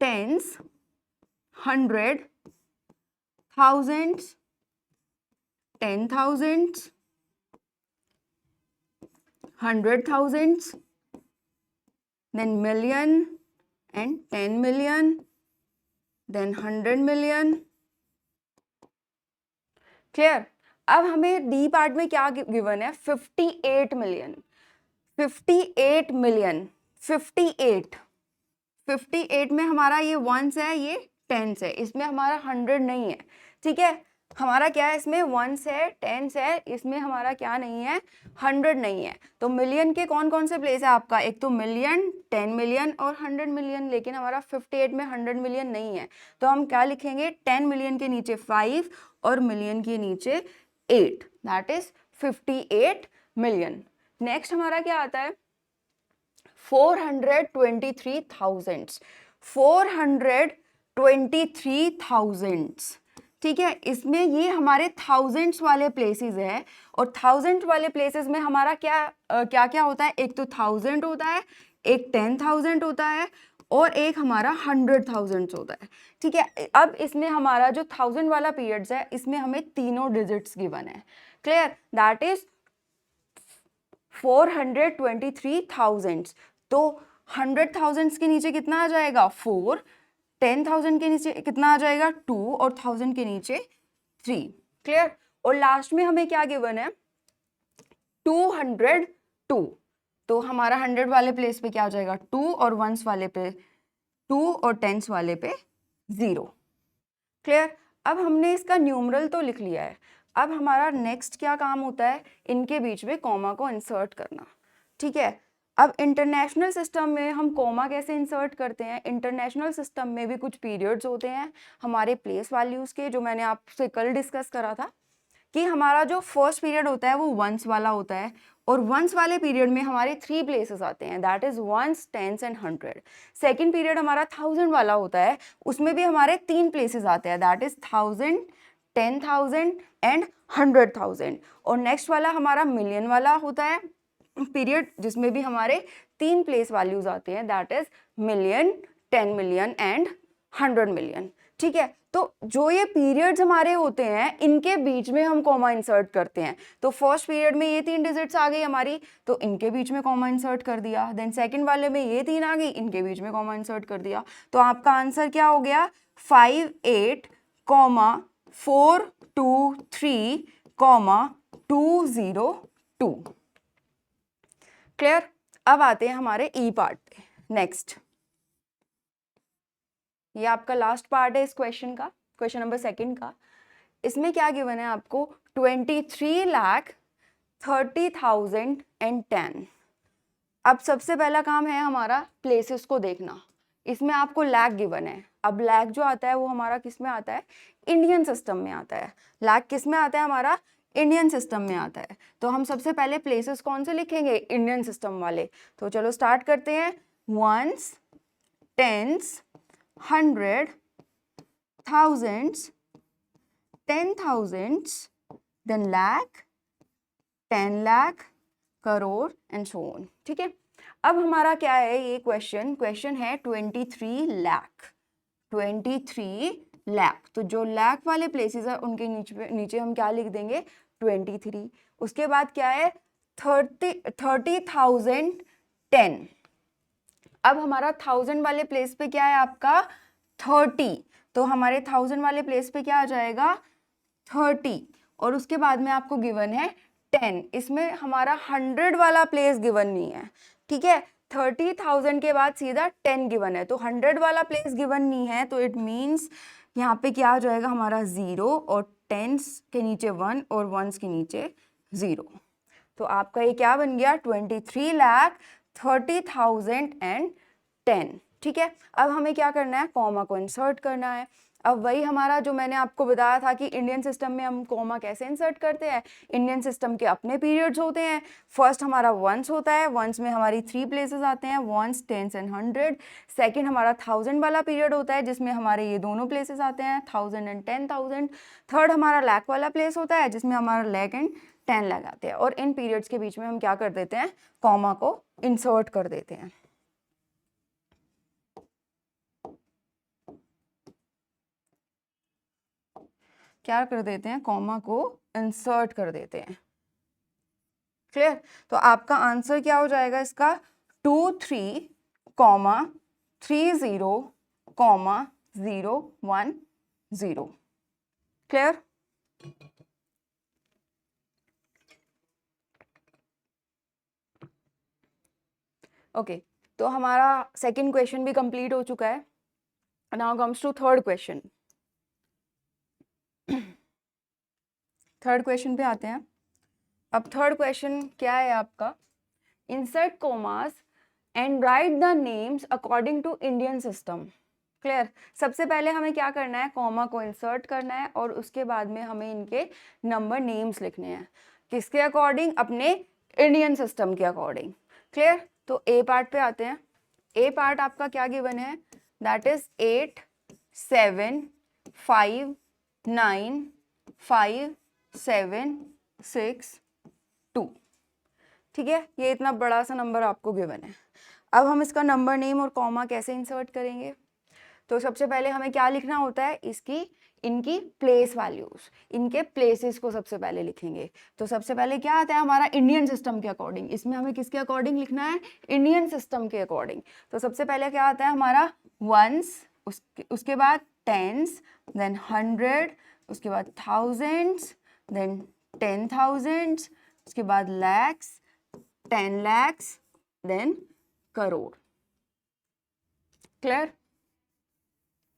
tens, 100, thousands, 10,000s, 100,000s, then million and 10 million, then 100 million. Clear? अब हमें डी पार्ट में क्या गिवन है 58 मिलियन। 58 मिलियन, 58 में हमारा ये वंस है, ये टेंस है, इसमें हमारा 100 नहीं है। ठीक है, हमारा क्या है इसमें वंस है, टेंस है, इसमें हमारा क्या नहीं है 100 नहीं है। तो मिलियन के कौन कौन से प्लेस है आपका? एक तो मिलियन, 10 मिलियन और 100 मिलियन, लेकिन हमारा 58 में 100 मिलियन नहीं है। तो हम क्या लिखेंगे 10 मिलियन के नीचे 5 और मिलियन के नीचे 8, दैट इज 58 मिलियन। नेक्स्ट हमारा क्या आता है 423,000, 423,000। ठीक है, इसमें ये हमारे थाउजेंड्स वाले प्लेसेस है, और थाउजेंड वाले प्लेसेस में हमारा क्या क्या होता है? एक तो 1000 होता है, एक 10,000 होता है, और एक हमारा 100,000 होता है। ठीक है, अब इसमें हमारा जो 1000 वाला पीरियड्स है इसमें हमें तीनों डिजिट्स गिवन है। क्लियर? That is 423,000। तो 100,000 के नीचे कितना आ जाएगा 4, 10,000 के नीचे कितना आ जाएगा 2 और 1000 के नीचे 3। क्लियर? और लास्ट में हमें क्या गिवन है 202। तो हमारा 100 वाले प्लेस पे क्या हो जाएगा 2 और वंस वाले पे 2 और टेंस वाले पे 0। क्लियर? अब हमने इसका न्यूमरल तो लिख लिया है, अब हमारा नेक्स्ट क्या काम होता है इनके बीच में कॉमा को इंसर्ट करना। ठीक है, अब इंटरनेशनल सिस्टम में हम कॉमा कैसे इंसर्ट करते हैं? इंटरनेशनल सिस्टम में भी कुछ पीरियड्स होते हैं हमारे प्लेस वैल्यूज के, जो मैंने आपसे कल डिस्कस करा था। कि हमारा जो फर्स्ट पीरियड होता है वो वंस वाला होता है, और वंस वाले पीरियड में हमारे 3 प्लेसेस आते हैं, that is ones, tens and 100। Second period हमारा 1000 वाला होता है, उसमें भी हमारे 3 प्लेसेस आते हैं, दैट इज 1000, 10,000 एंड 100,000। और नेक्स्ट वाला हमारा मिलियन वाला होता है पीरियड, जिसमें भी हमारे 3 प्लेस वैल्यूज आते हैं, that is million, 10 million and 100 million. ठीक है, तो जो ये पीरियड्स हमारे होते हैं इनके बीच में हम कॉमा इंसर्ट करते हैं। तो फर्स्ट पीरियड में ये 3 डिजिट्स आ गई हमारी, तो इनके बीच में कॉमा इंसर्ट कर दिया। देन सेकंड वाले में ये 3 आ गई, इनके बीच में कॉमा इंसर्ट कर दिया। तो आपका आंसर क्या हो गया, 58,423,202। क्लियर। अब आते हैं हमारे ई पार्ट पे। नेक्स्ट, ये आपका लास्ट पार्ट है इस क्वेश्चन का, क्वेश्चन नंबर 2 का। इसमें क्या गिवन है आपको, 23,30,010। अब सबसे पहला काम है हमारा प्लेसेस को देखना। इसमें आपको लैक गिवन है। अब लैक जो आता है वो हमारा किस में आता है, इंडियन सिस्टम में आता है। लैक किस में आता है, हमारा इंडियन सिस्टम में आता है। तो हम सबसे पहले प्लेसेस कौन से लिखेंगे, इंडियन सिस्टम वाले। तो चलो स्टार्ट करते हैं। Ones, tens, 100, thousands, 10,000s, then lakh, 10 lakh, crore and so on. ठीक है, अब हमारा क्या है ये क्वेश्चन है 23 लाख, 23 लाख। तो जो लाख वाले प्लेसेस है उनके नीचे हम क्या लिख देंगे, 23। उसके बाद क्या है 30,010। अब हमारा 1000 वाले प्लेस पे क्या है आपका 30, तो हमारे 1000 वाले प्लेस पे क्या आ जाएगा 30। और उसके बाद में आपको गिवन है 10। इसमें हमारा 100 वाला प्लेस गिवन नहीं है। ठीक है, 30,000 के बाद सीधा 10 गिवन है, तो 100 वाला प्लेस गिवन नहीं है। तो इट मीन्स यहाँ पे क्या आ जाएगा हमारा 0, और 10s के नीचे 1 और 1s के नीचे 0। तो आपका ये क्या बन गया 23,30,010। ठीक है, अब हमें क्या करना है, कॉमा को इंसर्ट करना है। अब वही हमारा जो मैंने आपको बताया था कि इंडियन सिस्टम में हम कॉमा कैसे इंसर्ट करते हैं। इंडियन सिस्टम के अपने पीरियड्स होते हैं। फर्स्ट हमारा वंस होता है, वंस में हमारी 3 प्लेसेस आते हैं, वंस, टेंस एंड 100। सेकंड हमारा 1000 वाला पीरियड होता है, जिसमें हमारे ये दोनों प्लेसेस आते हैं, 1000 एंड 10,000। थर्ड हमारा लैक वाला प्लेस होता है, जिसमें हमारा लैक एंड 10 लगाते हैं। और इन पीरियड्स के बीच में हम क्या कर देते हैं, कॉमा को इंसर्ट कर देते हैं। क्या कर देते हैं, कॉमा को इंसर्ट कर देते हैं। क्लियर। तो आपका आंसर क्या हो जाएगा इसका 23,30,010। क्लियर। ओके, तो हमारा सेकंड क्वेश्चन भी कंप्लीट हो चुका है। Now comes to third question. Third question पे आते हैं। अब थर्ड क्वेश्चन क्या है आपका, insert commas and write the names according to Indian system. Clear. सबसे पहले हमें क्या करना है, कॉमा को इंसर्ट करना है, और उसके बाद में हमें इनके नंबर नेम्स लिखने हैं। किसके अकॉर्डिंग, अपने इंडियन सिस्टम के अकॉर्डिंग। क्लियर। तो ए पार्ट पे आते हैं। ए पार्ट आपका क्या गिवन है, दैट इज 8, 7, 5, 9, 5, 7, 6, 2। ठीक है, ये इतना बड़ा सा नंबर आपको गिवन है। अब हम इसका नंबर नेम और कॉमा कैसे इंसर्ट करेंगे। तो सबसे पहले हमें क्या लिखना होता है, इनकी प्लेस वैल्यूज, इनके प्लेसेस को सबसे पहले लिखेंगे। तो सबसे पहले क्या आता है हमारा इंडियन सिस्टम के अकॉर्डिंग। इसमें हमें किसके अकॉर्डिंग लिखना है, इंडियन सिस्टम के अकॉर्डिंग। तो सबसे पहले क्या आता है हमारा वंस, उसके बाद टेंस, देन 100, उसके बाद थाउजेंड्स, देन 10,000, उसके बाद lakhs, 10 lakhs, then crore. Clear.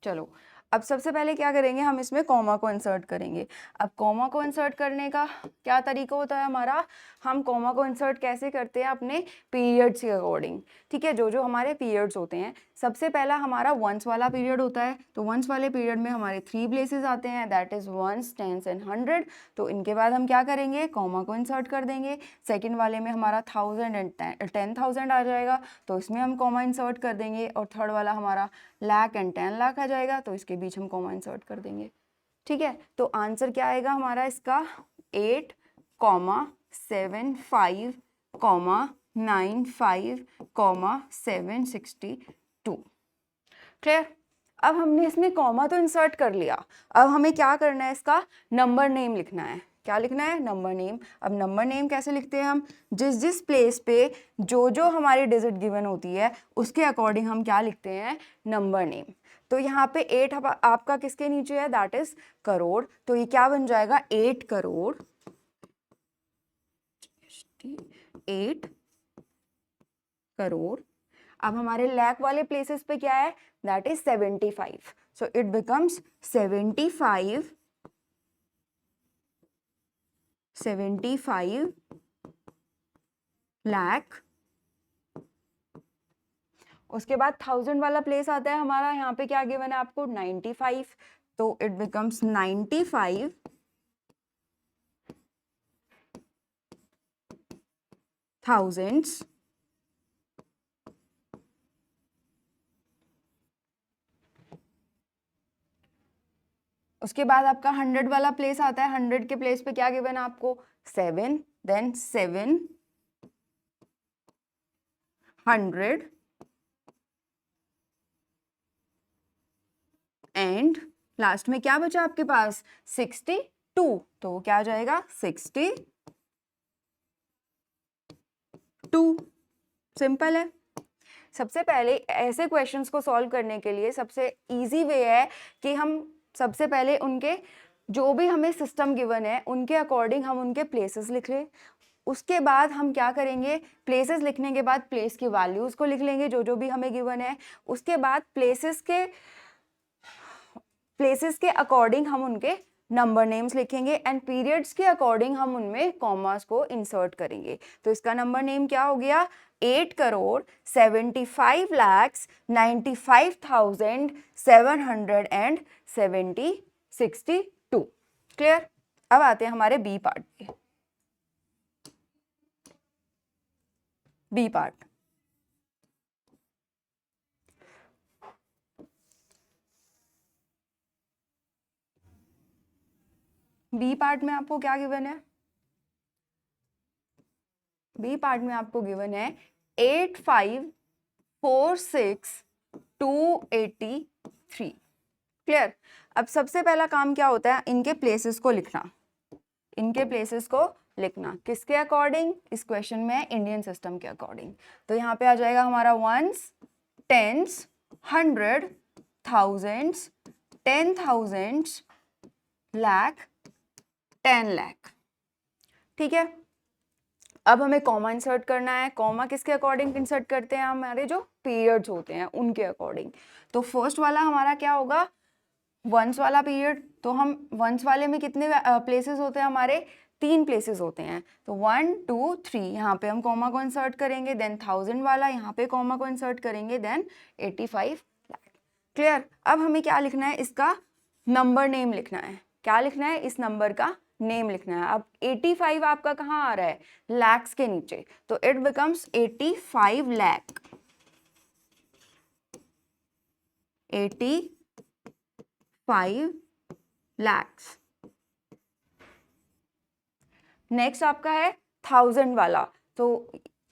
चलो, अब सबसे पहले क्या करेंगे, हम इसमें कॉमा को इंसर्ट करेंगे। अब कॉमा को इंसर्ट करने का क्या तरीका होता है हमारा, हम कॉमा को इंसर्ट कैसे करते हैं, अपने पीरियड्स के अकॉर्डिंग। ठीक है, जो जो हमारे पीरियड्स होते हैं, सबसे पहला हमारा वंस वाला पीरियड होता है, तो वंस वाले पीरियड में हमारे 3 प्लेसेस आते हैं, that is ones, tens and 100। तो इनके बाद हम क्या करेंगे, कॉमा को इंसर्ट कर देंगे। सेकंड वाले में हमारा 1000 एंड 10,000 आ जाएगा, तो इसमें हम कॉमा इंसर्ट कर देंगे। और थर्ड वाला हमारा लाख एंड 10 लाख आ जाएगा, तो इसके बीच हम कॉमा इंसर्ट कर देंगे। ठीक है, तो आंसर क्या आएगा हमारा इसका 8,75,95,762। क्लियर। अब हमने इसमें कॉमा तो इंसर्ट कर लिया, अब हमें क्या करना है, इसका नंबर नेम लिखना है। क्या लिखना है, नंबर नेम। अब नंबर नेम कैसे लिखते हैं हम, जिस जिस प्लेस पे जो जो हमारी डिजिट गिवन होती है उसके अकॉर्डिंग हम क्या लिखते हैं, नंबर नेम। तो यहाँ पे 8 आपका किसके नीचे है, दैट इज करोड़, तो ये क्या बन जाएगा 8 करोड़, 8 करोड़। अब हमारे लाख वाले प्लेसेस पे क्या है, that is 75, so it becomes 75 lakh. उसके बाद 1000 वाला प्लेस आता है हमारा, यहाँ पे क्या गिवन है आपको 95, तो इट बिकम्स 95 thousands उसके बाद आपका 100 वाला प्लेस आता है, 100 के प्लेस पे क्या गिवन है आपको 7, देन 700 एंड लास्ट में क्या बचा आपके पास 62, तो क्या आ जाएगा 62। सिंपल है। सबसे पहले ऐसे क्वेश्चंस को सॉल्व करने के लिए सबसे इजी वे है कि हम सबसे पहले उनके जो भी हमें सिस्टम गिवन है उनके अकॉर्डिंग हम उनके प्लेसेस लिख लें। उसके बाद हम क्या करेंगे, प्लेसेस लिखने के बाद प्लेस की वैल्यूज को लिख लेंगे जो जो भी हमें गिवन है। उसके बाद प्लेसेस के अकॉर्डिंग हम उनके नंबर नेम्स लिखेंगे एंड पीरियड्स के अकॉर्डिंग हम उनमें कॉमास को इंसर्ट करेंगे। तो इसका नंबर नेम क्या हो गया 8,75,95,762। क्लियर। अब आते हैं हमारे बी पार्ट पे। बी पार्ट, बी पार्ट में आपको क्या गिवन है, बी पार्ट में आपको गिवन है 8,5,46,283। क्लियर। अब सबसे पहला काम क्या होता है, इनके प्लेसेस को लिखना, इनके प्लेसेस को लिखना किसके अकॉर्डिंग, इस क्वेश्चन में इंडियन सिस्टम के अकॉर्डिंग। तो यहाँ पे आ जाएगा हमारा ones, tens, 100, thousands, 10,000, lakh, 10 lakh. ठीक है। अब हमें कॉमा इंसर्ट करना है। कॉमा किसके अकॉर्डिंग इंसर्ट करते हैं, हमारे जो पीरियड्स होते हैं उनके अकॉर्डिंग। तो फर्स्ट वाला हमारा क्या होगा, वंस वाला पीरियड। तो हम वंस वाले में कितने प्लेसेस होते हैं, हमारे 3 प्लेसेस होते हैं। तो 1 2 3 यहाँ पे हम कॉमा को इंसर्ट करेंगे। देन 1000 वाला यहाँ पे कॉमा को इंसर्ट करेंगे। देन 85 लाख। क्लियर। अब हमें क्या लिखना है, इसका नंबर नेम लिखना है। क्या लिखना है, इस नंबर का नेम लिखना है। अब 85 आपका कहाँ आ रहा है, लैक्स के नीचे, तो it becomes 85 lakh, 85 lakhs। Next आपका है 1000 वाला। तो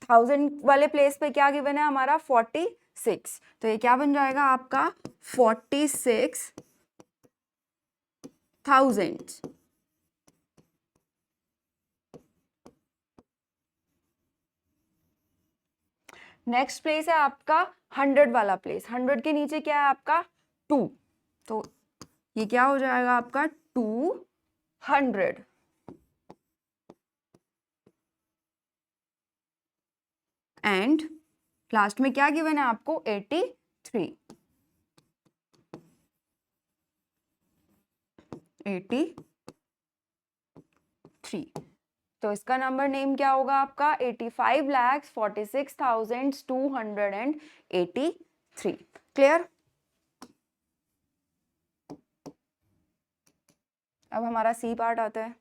1000 वाले प्लेस पे क्या गिवन है हमारा 46, तो ये क्या बन जाएगा आपका 46,000। नेक्स्ट प्लेस है आपका 100 वाला प्लेस। 100 के नीचे क्या है आपका 2, तो ये क्या हो जाएगा आपका 200 एंड लास्ट में क्या गिवन है आपको 83। तो इसका नंबर नेम क्या होगा आपका 85,46,283। 3। क्लियर? अब हमारा सी पार्ट आता है।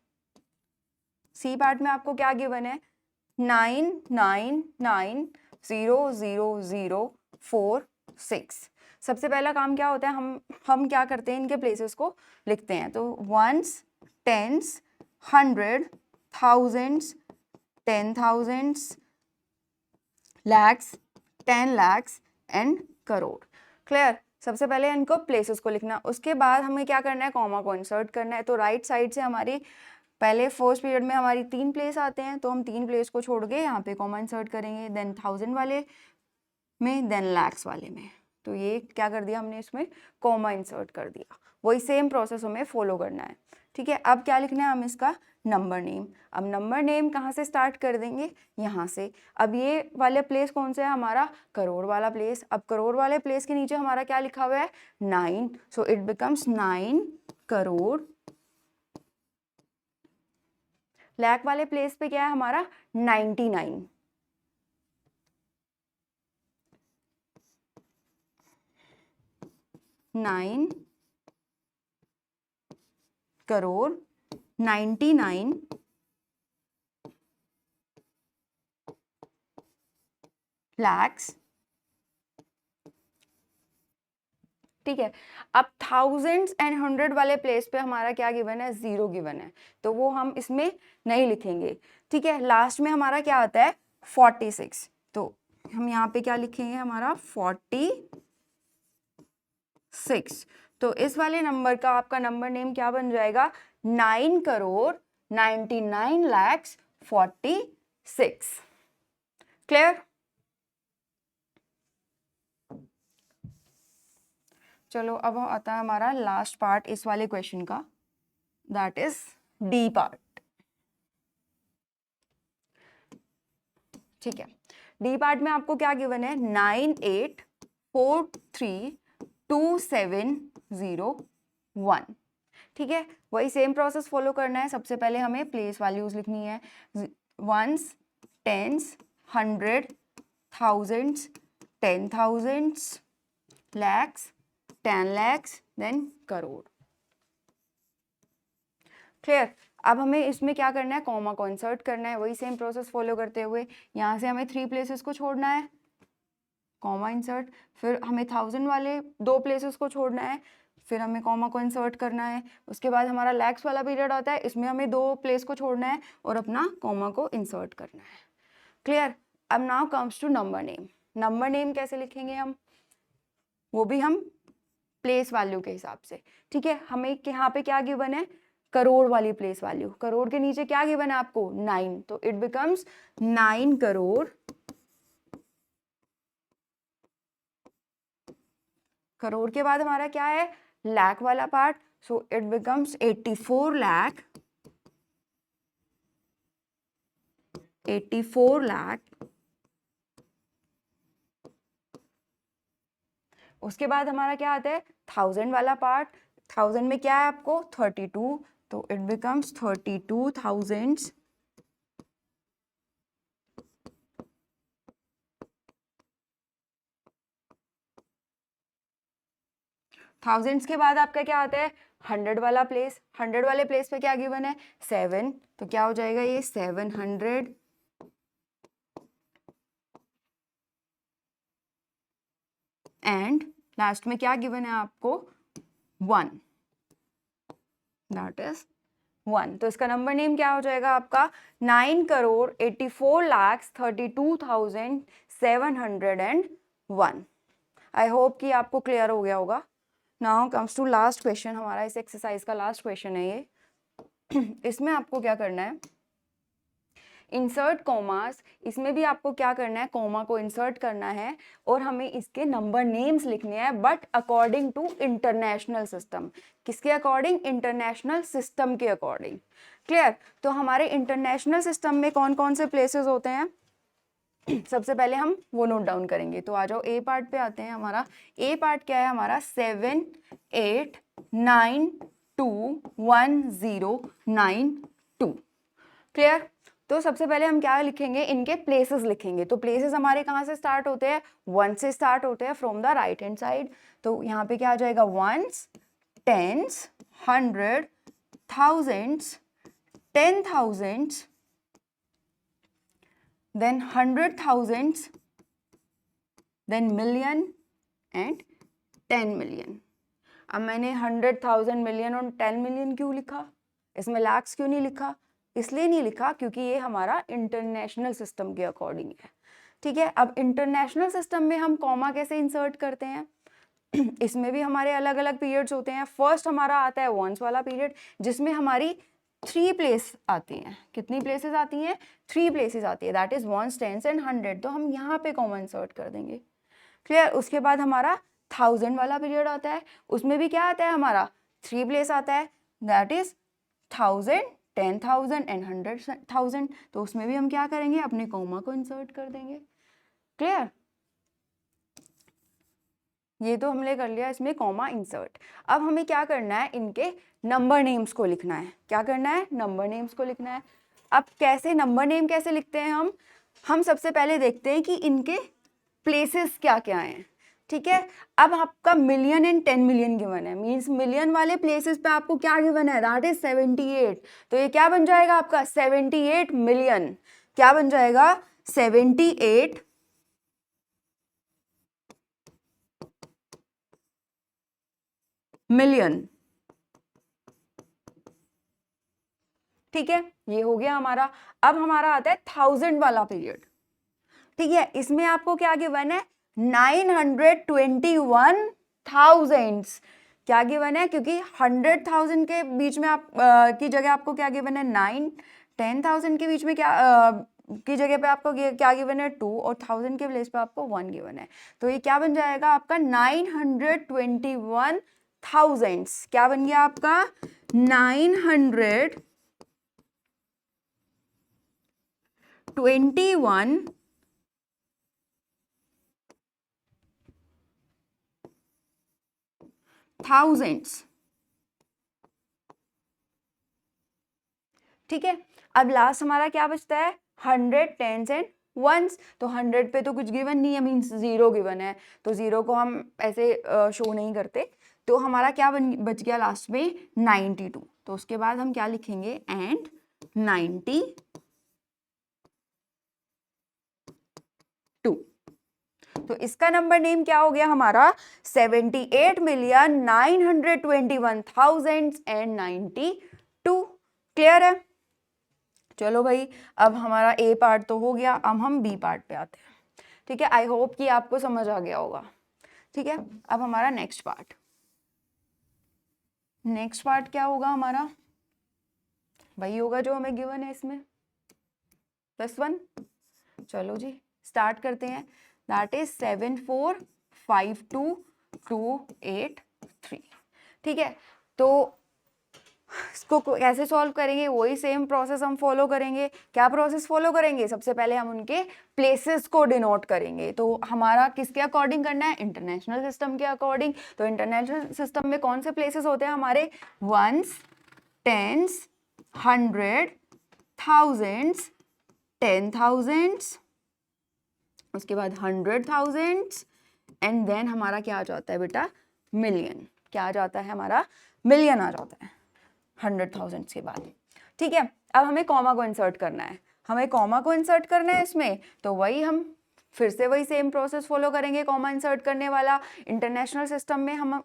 सी पार्ट में आपको क्या गिवन है? 9 9 9 0 0 0 4 6। सबसे पहला काम क्या होता है, हम क्या करते हैं, इनके प्लेसेस को लिखते हैं। तो ones, tens, hundred, thousands, 10,000s, lakhs, 10 lakhs and crore. Clear? सबसे पहले इनको प्लेसेस को लिखना, उसके बाद हमें क्या करना है, कॉमा को इंसर्ट करना है। तो राइट साइड से हमारी पहले फर्स्ट पीरियड में हमारी 3 प्लेस आते हैं, तो हम 3 प्लेस को छोड़ के यहाँ पे कॉमा इंसर्ट करेंगे, देन 1000 वाले में, देन लैक्स वाले में। तो ये क्या कर दिया हमने, इसमें कॉमा इंसर्ट कर दिया। वही सेम प्रोसेस हमें फॉलो करना है। ठीक है, अब क्या लिखना है, हम इसका नंबर नेम। अब नंबर नेम कहाँ से स्टार्ट कर देंगे, यहाँ से। अब ये वाले प्लेस कौन सा है, हमारा करोड़ वाला प्लेस। अब करोड़ वाले प्लेस के नीचे हमारा क्या लिखा हुआ है, 9, so it becomes 9 crore. Lakh वाले प्लेस पे क्या है हमारा, 99। 9 करोड़ 99 lakhs। ठीक है, अब थाउजेंड्स एंड हंड्रेड वाले प्लेस पे हमारा क्या गिवन है, 0 गिवन है, तो वो हम इसमें नहीं लिखेंगे। ठीक है, लास्ट में हमारा क्या आता है, 46। तो हम यहाँ पे क्या लिखेंगे, हमारा 46। तो इस वाले नंबर का आपका नंबर नेम क्या बन जाएगा, 9 करोड़ 99 lakhs 46। क्लियर? चलो अब आता है हमारा लास्ट पार्ट इस वाले क्वेश्चन का, दैट इज डी पार्ट। ठीक है, डी पार्ट में आपको क्या गिवन है, 98432701। ठीक है, वही सेम प्रोसेस फॉलो करना है। सबसे पहले हमें प्लेस वैल्यूज लिखनी है, ones, tens, hundred, thousands, 10,000s, lakhs, 10 lakhs, then crore. Clear? अब हमें इसमें क्या करना है, कॉमा को इंसर्ट करना है, वही सेम प्रोसेस फॉलो करते हुए यहाँ से हमें 3 प्लेसेस को छोड़ना है, कॉमा इंसर्ट। फिर हमें 1000 वाले 2 प्लेसेस को छोड़ना है, फिर हमें कॉमा को इंसर्ट करना है। उसके बाद हमारा लैक्स वाला पीरियड आता है, इसमें हमें 2 प्लेस को छोड़ना है और अपना कॉमा को इंसर्ट करना है। क्लियर? अब now comes to number name. Number name कैसे लिखेंगे हम, वो भी हम प्लेस वैल्यू के हिसाब से। ठीक है, हमें यहाँ पे क्या गिवन है, करोड़ वाली प्लेस वैल्यू। करोड़ के नीचे क्या गिवन है आपको, 9, तो इट बिकम्स 9 करोड़। करोड़ के बाद हमारा क्या है, लाख वाला part, so it becomes 84 lakh. 84 lakh. उसके बाद हमारा क्या आता है, 1000 वाला पार्ट। 1000 में क्या है आपको, 32, तो इट बिकम्स 32,000। थाउजेंड्स के बाद आपका क्या आता है, 100 वाला प्लेस। 100 वाले प्लेस पे क्या गिवन है, 7, तो क्या हो जाएगा ये 700। एंड लास्ट में क्या गिवन है आपको, 1, दैट इज 1। तो इसका नंबर नेम क्या हो जाएगा आपका, 9 करोड़ 84 लाख 32,701। आई होप कि आपको क्लियर हो गया होगा। Now comes to last question, हमारा इस एक्सरसाइज का लास्ट क्वेश्चन है ये। इसमें आपको क्या करना है, इंसर्ट कॉमास। इसमें भी आपको क्या करना है, कॉमा को इंसर्ट करना है और हमें इसके नंबर नेम्स लिखने हैं, but according to international system. किसके अकॉर्डिंग, इंटरनेशनल सिस्टम के अकॉर्डिंग। क्लियर? तो हमारे इंटरनेशनल सिस्टम में कौन कौन से प्लेसेस होते हैं, सबसे पहले हम वो नोट डाउन करेंगे। तो आ जाओ ए पार्ट पे आते हैं। हमारा ए पार्ट क्या है, हमारा 7 8 9 2 1 0 9 2। क्लियर? तो सबसे पहले हम क्या लिखेंगे, इनके प्लेसेस लिखेंगे। तो प्लेसेस हमारे कहाँ से स्टार्ट होते हैं, 1 से स्टार्ट होते हैं from the right hand side. तो यहाँ पे क्या आ जाएगा, 1s, 10s, 100, thousands, 10,000s, then 100,000s, then million and 10 million। अब मैंने 100,000, मिलियन और 10 मिलियन क्यों लिखा, इसमें लैक्स क्यों नहीं लिखा, इसलिए नहीं लिखा क्योंकि ये हमारा इंटरनेशनल सिस्टम के अकॉर्डिंग है। ठीक है, अब इंटरनेशनल सिस्टम में हम कॉमा कैसे इंसर्ट करते हैं, इसमें भी हमारे अलग अलग पीरियड्स होते हैं। फर्स्ट हमारा आता है वंस वाला पीरियड, जिसमें हमारी 3 प्लेस आती हैं। कितनी प्लेसेस आती हैं, 3 प्लेसेस आती है, that is ones, tens and 100। तो हम यहाँ पे कॉमा इंसर्ट कर देंगे। क्लियर। उसके बाद हमारा 1000 वाला पीरियड आता है, उसमें भी क्या आता है, हमारा 3 प्लेस आता है, दैट इज 1000, 10,000 एंड 100,000। तो उसमें भी हम क्या करेंगे, अपने कॉमा को इंसर्ट कर देंगे। क्लियर, ये तो हमने कर लिया इसमें कॉमा इंसर्ट। अब हमें क्या करना है, इनके नंबर नेम्स को लिखना है। क्या करना है, नंबर नेम्स को लिखना है। अब कैसे नंबर नेम कैसे लिखते हैं हम सबसे पहले देखते हैं कि इनके प्लेसेस क्या क्या हैं। ठीक है, अब आपका मिलियन एंड 10 मिलियन गिवन है, मींस मिलियन वाले प्लेसेस पे आपको क्या गिवन है, दैट इज 78। तो ये क्या बन जाएगा आपका, 78 मिलियन। क्या बन जाएगा, 78 मिलियन। ठीक है, ये हो गया हमारा। अब हमारा आता है 1000 वाला पीरियड। ठीक है, इसमें आपको क्या गिवन है, 921,000। क्या गिवन है, क्योंकि 100,000 के बीच में आप की जगह आपको क्या गिवन है, 9, 10,000 के बीच में क्या की जगह पे आपको क्या गिवन है, 2, और 1000 के प्लेस पे आपको 1 गिवन है। तो ये क्या बन जाएगा आपका, 921,000। क्या बन गया आपका, 921,000। ठीक है, अब लास्ट हमारा क्या बचता है, 100, 10s एंड 1s। तो 100 पे तो कुछ गिवन नहीं है, मीन्स 0 गिवन है, तो 0 को हम ऐसे शो नहीं करते। तो हमारा क्या बच गया लास्ट में, 92। तो उसके बाद हम क्या लिखेंगे, एंड 92। तो इसका नंबर नेम क्या हो गया हमारा, 78,921,092। क्लियर है। चलो भाई, अब हमारा ए पार्ट तो हो गया, अब हम बी पार्ट पे आते हैं। ठीक है, आई होप कि आपको समझ आ गया होगा। ठीक है, अब हमारा नेक्स्ट पार्ट क्या होगा हमारा, वही होगा जो हमें गिवन है इसमें, +1। चलो जी, स्टार्ट करते हैं। That is 7452,283। ठीक है, तो इसको कैसे सॉल्व करेंगे, वही सेम प्रोसेस हम फॉलो करेंगे। क्या प्रोसेस फॉलो करेंगे, सबसे पहले हम उनके प्लेसेस को डिनोट करेंगे। तो हमारा किसके अकॉर्डिंग करना है, इंटरनेशनल सिस्टम के अकॉर्डिंग। तो इंटरनेशनल सिस्टम में कौन से प्लेसेस होते हैं हमारे, 1s, 10s, 100, thousands, 10,000, उसके बाद 100,000 एंड देन हमारा क्या आ जाता है बेटा, मिलियन। क्या आ जाता है हमारा, मिलियन आ जाता है 100,000 के बाद। ठीक है, अब हमें कॉमा को इंसर्ट करना है, इसमें। तो वही हम फिर से वही सेम प्रोसेस फॉलो करेंगे, कॉमा इंसर्ट करने वाला। इंटरनेशनल सिस्टम में हम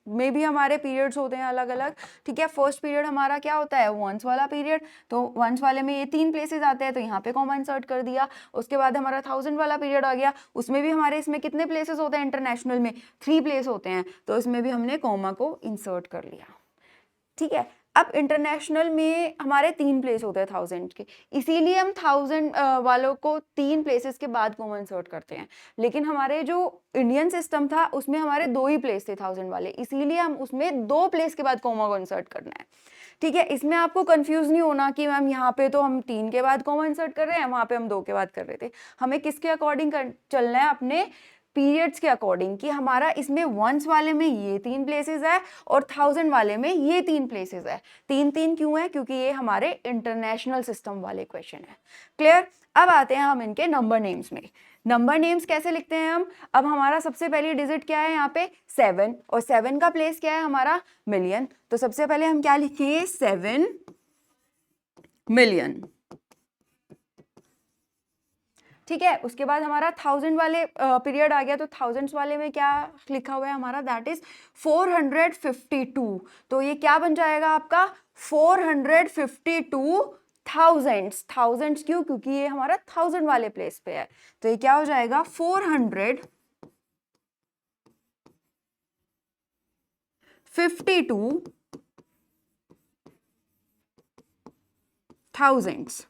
में भी हमारे पीरियड्स होते हैं अलग अलग। ठीक है, फर्स्ट पीरियड हमारा क्या होता है, वंस वाला पीरियड। तो वंस वाले में ये 3 प्लेसेस आते हैं, तो यहाँ पे कॉमा इंसर्ट कर दिया। उसके बाद हमारा 1000 वाला पीरियड आ गया, उसमें भी हमारे इसमें कितने प्लेसेस होते हैं, इंटरनेशनल में 3 प्लेस होते हैं, तो इसमें भी हमने कॉमा को इंसर्ट कर लिया। ठीक है, अब इंटरनेशनल में हमारे 3 प्लेस होते हैं 1000 के, इसीलिए हम 1000 वालों को 3 प्लेसेस के बाद कॉमा इंसर्ट करते हैं। लेकिन हमारे जो इंडियन सिस्टम था उसमें हमारे 2 ही प्लेस थे 1000 वाले, इसीलिए हम उसमें 2 प्लेस के बाद कॉमा को इंसर्ट करना है। ठीक है, इसमें आपको कंफ्यूज नहीं होना कि मैम यहाँ पे तो हम 3 के बाद कॉमा इंसर्ट कर रहे हैं, वहाँ पे हम 2 के बाद कर रहे थे। हमें किसके अकॉर्डिंग चलना है, अपने पीरियड्स के अकॉर्डिंग कि हमारा इसमें वंस वाले में ये 3 प्लेसेस है और 1000 वाले में ये 3 प्लेसेस है। 3-3 क्यों है? क्योंकि ये हमारे इंटरनेशनल सिस्टम वाले क्वेश्चन है। क्लियर? अब आते हैं हम इनके नंबर नेम्स में। नंबर नेम्स कैसे लिखते हैं हम? अब हमारा सबसे पहली डिजिट क्या है यहाँ पे? 7, और 7 का प्लेस क्या है हमारा? मिलियन। तो सबसे पहले हम क्या लिखेंगे? 7 मिलियन। ठीक है, उसके बाद हमारा 1000 वाले पीरियड आ गया, तो थाउजेंड्स वाले में क्या लिखा हुआ है हमारा? That is 452। तो ये क्या बन जाएगा आपका? 452 थाउजेंड्स। थाउजेंड्स क्यों? क्योंकि ये हमारा 1000 वाले प्लेस पे है, तो ये क्या हो जाएगा? 452 थाउजेंड्स।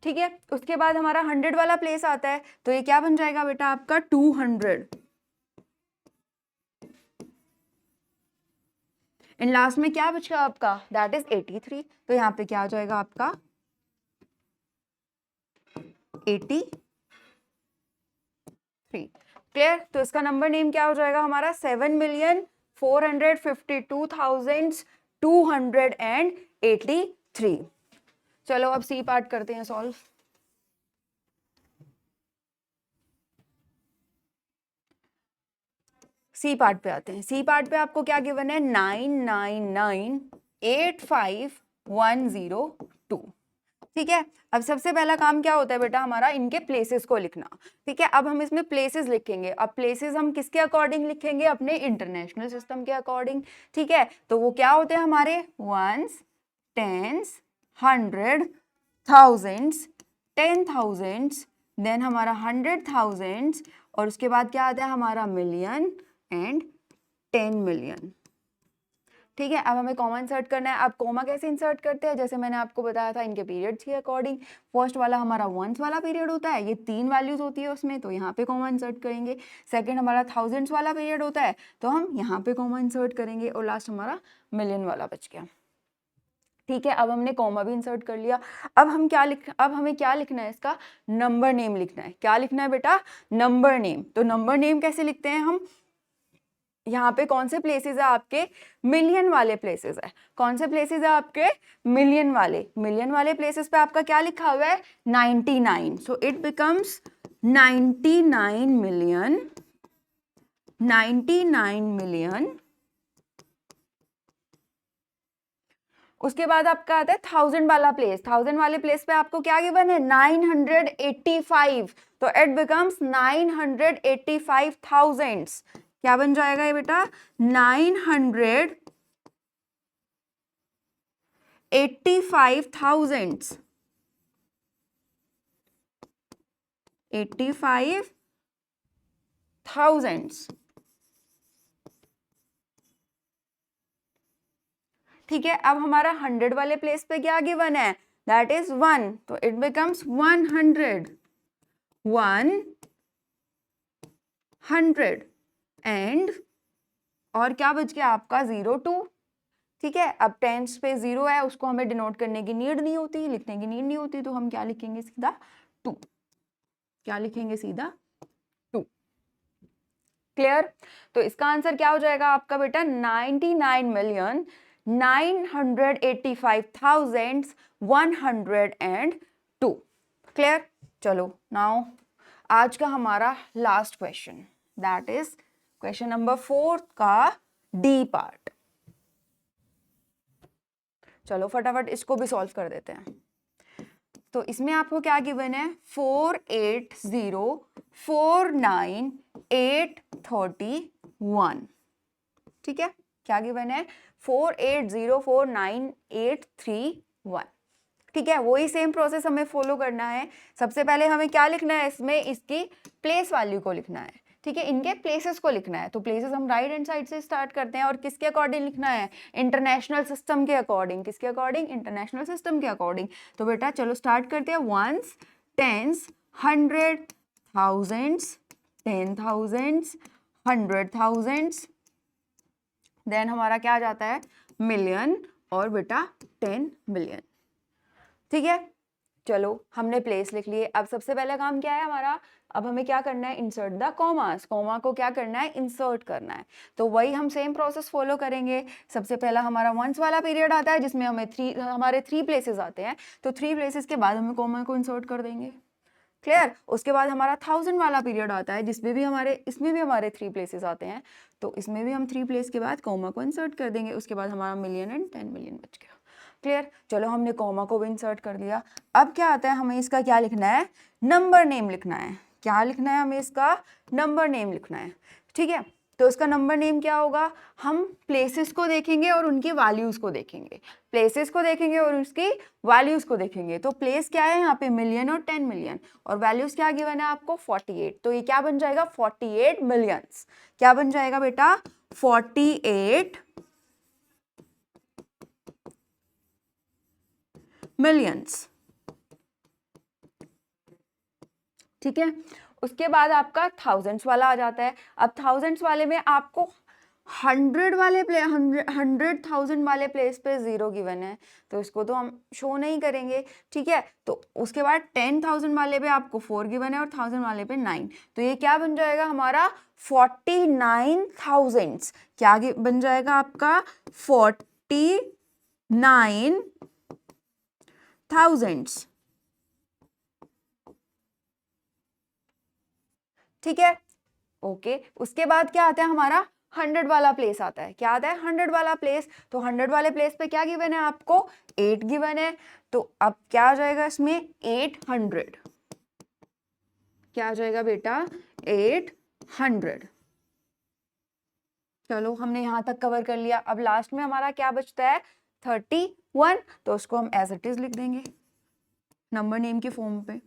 ठीक है, उसके बाद हमारा 100 वाला प्लेस आता है, तो ये क्या बन जाएगा बेटा आपका? 200। एंड लास्ट में क्या बचेगा आपका? That is 83। तो यहाँ पे क्या आ जाएगा आपका? 83। क्लियर? तो इसका नंबर नेम क्या हो जाएगा हमारा? 7,452,283। चलो अब सी पार्ट करते हैं सॉल्व। सी पार्ट पे आते हैं। सी पार्ट पे आपको क्या गिवन है? 999,85102। ठीक है, अब सबसे पहला काम क्या होता है बेटा हमारा? इनके प्लेसेस को लिखना। ठीक है, अब हम इसमें प्लेसेस लिखेंगे। अब प्लेसेस हम किसके अकॉर्डिंग लिखेंगे? अपने इंटरनेशनल सिस्टम के अकॉर्डिंग। ठीक है, तो वो क्या होते हैं हमारे? वंस, टेंस, 100, थाउजेंड्स, 10,000, देन हमारा 100,000, और उसके बाद क्या आता है हमारा? Million and 10 million. ठीक है, अब हमें कॉमा इंसर्ट करना है। अब कॉमा कैसे इंसर्ट करते हैं? जैसे मैंने आपको बताया था इनके पीरियड्स के अकॉर्डिंग। फर्स्ट वाला हमारा वंस वाला पीरियड होता है, ये 3 वैल्यूज होती है उसमें, तो यहाँ पे कॉमा इंसर्ट करेंगे। सेकंड हमारा थाउजेंड्स वाला पीरियड होता है, तो हम यहाँ पे कॉमा इंसर्ट करेंगे, और लास्ट हमारा मिलियन वाला बच गया। ठीक है, अब हमने कॉमा भी इंसर्ट कर लिया। अब हमें क्या लिखना है? इसका नंबर नेम लिखना है। क्या लिखना है बेटा? Number name. तो नंबर नेम कैसे लिखते हैं हम? यहाँ पे कौन से प्लेसेस है आपके? मिलियन वाले प्लेसेस है। कौन से प्लेसेस है आपके? मिलियन वाले प्लेसेस पे आपका क्या लिखा हुआ है? 99। So it becomes 99 million, 99 million. उसके बाद आपका आता है 1000 वाला प्लेस। 1000 वाले प्लेस पे आपको क्या गिवन है? 985। तो इट बिकम्स 985,000। क्या बन जाएगा ये बेटा? 985,000। 85,000। ठीक है, अब हमारा 100 वाले प्लेस पे क्या गिवन है? दैट इज 1, तो इट बिकम्स 100, 100। एंड और क्या बच गया आपका? 02। ठीक है, अब टेंस पे 0 है, उसको हमें डिनोट करने की नीड नहीं होती, लिखने की नीड नहीं होती, तो हम क्या लिखेंगे? सीधा 2। क्या लिखेंगे? सीधा 2। क्लियर? तो इसका आंसर क्या हो जाएगा आपका बेटा? 99,985,102। क्लियर? चलो नाउ आज का हमारा last question, that is question number 4 का डी पार्ट। चलो फटाफट इसको भी सॉल्व कर देते हैं। तो इसमें आपको क्या गिवन है? 48049,831। ठीक है, क्या गिवन है? 48049,831। ठीक है, वही सेम प्रोसेस हमें फॉलो करना है। सबसे पहले हमें क्या लिखना है? इसमें इसकी प्लेस वैल्यू को लिखना है। ठीक है, इनके प्लेसेस को लिखना है। तो प्लेसेस हम राइट हैंड साइड से स्टार्ट करते हैं, और किसके अकॉर्डिंग लिखना है? इंटरनेशनल सिस्टम के अकॉर्डिंग। किसके अकॉर्डिंग? इंटरनेशनल सिस्टम के अकॉर्डिंग। तो बेटा चलो स्टार्ट करते हैं। वंस, टेंस, 100, थाउजेंड्स, 10,000, 100,000, देन हमारा क्या आ जाता है? मिलियन, और बेटा 10 मिलियन। ठीक है, चलो हमने प्लेस लिख लिए। अब सबसे पहला काम क्या है हमारा, अब हमें क्या करना है, इंसर्ट द कॉमास। कॉमा को क्या करना है, इंसर्ट करना है। तो वही हम सेम प्रोसेस फॉलो करेंगे। सबसे पहला हमारा वंस वाला पीरियड आता है जिसमें हमारे 3 प्लेसेस आते हैं, तो 3 प्लेसेस के बाद हमें कॉमा को इंसर्ट कर देंगे। क्लियर। उसके बाद हमारा 1000 वाला पीरियड आता है जिसमें भी हमारे 3 प्लेसेस आते हैं, तो इसमें भी हम 3 प्लेस के बाद कॉमा को इंसर्ट कर देंगे। उसके बाद हमारा मिलियन एंड 10 मिलियन बच गया। क्लियर। चलो हमने कॉमा को भी इंसर्ट कर दिया। अब क्या आता है, हमें इसका क्या लिखना है, नंबर नेम लिखना है। क्या लिखना है, हमें इसका नंबर नेम लिखना है। ठीक है, तो इसका नंबर नेम क्या होगा, हम प्लेसेस को देखेंगे और उनकी वैल्यूज को देखेंगे। प्लेसेस को देखेंगे और उसकी वैल्यूज को देखेंगे। तो प्लेस क्या है यहाँ पे, मिलियन और 10 मिलियन, और वैल्यूज क्या गिवन है आपको, 48। तो ये क्या बन जाएगा, 48 मिलियंस। क्या बन जाएगा बेटा, 48 मिलियंस। ठीक है, उसके बाद आपका थाउजेंड्स वाला आ जाता है। अब थाउजेंड्स वाले में आपको 100,000 वाले प्लेस पे 0 गिवन है, तो इसको तो हम शो नहीं करेंगे। ठीक है, तो उसके बाद 10,000 वाले पे आपको 4 गिवन है और 1000 वाले पे 9। तो ये क्या बन जाएगा हमारा, 49,000। क्या बन जाएगा आपका, 49,000। ठीक है, ओके। उसके बाद क्या आता है हमारा, 100 वाला प्लेस आता है। क्या आता है, 100 वाला प्लेस। तो 100 वाले प्लेस पे क्या गिवन है आपको, 8 गिवन है। तो अब क्या आ जाएगा इसमें, 800। क्या आ जाएगा बेटा, 800। चलो हमने यहां तक कवर कर लिया। अब लास्ट में हमारा क्या बचता है, 31। तो उसको हम एज इट इज लिख देंगे नंबर नेम के फॉर्म पे,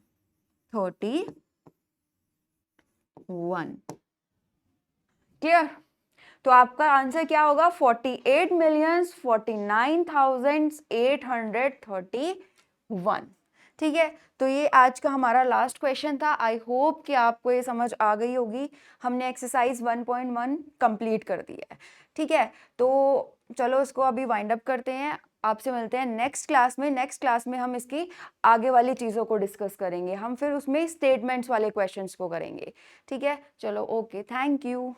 31। क्लियर। तो आपका आंसर क्या होगा, 48,49,831। ठीक है, तो ये आज का हमारा लास्ट क्वेश्चन था। आई होप कि आपको ये समझ आ गई होगी। हमने एक्सरसाइज 1.1 कंप्लीट कर दी है। ठीक है, तो चलो इसको अभी वाइंड अप करते हैं। आपसे मिलते हैं नेक्स्ट क्लास में। नेक्स्ट क्लास में हम इसकी आगे वाली चीज़ों को डिस्कस करेंगे। हम फिर उसमें स्टेटमेंट्स वाले क्वेश्चंस को करेंगे। ठीक है, चलो ओके, थैंक यू।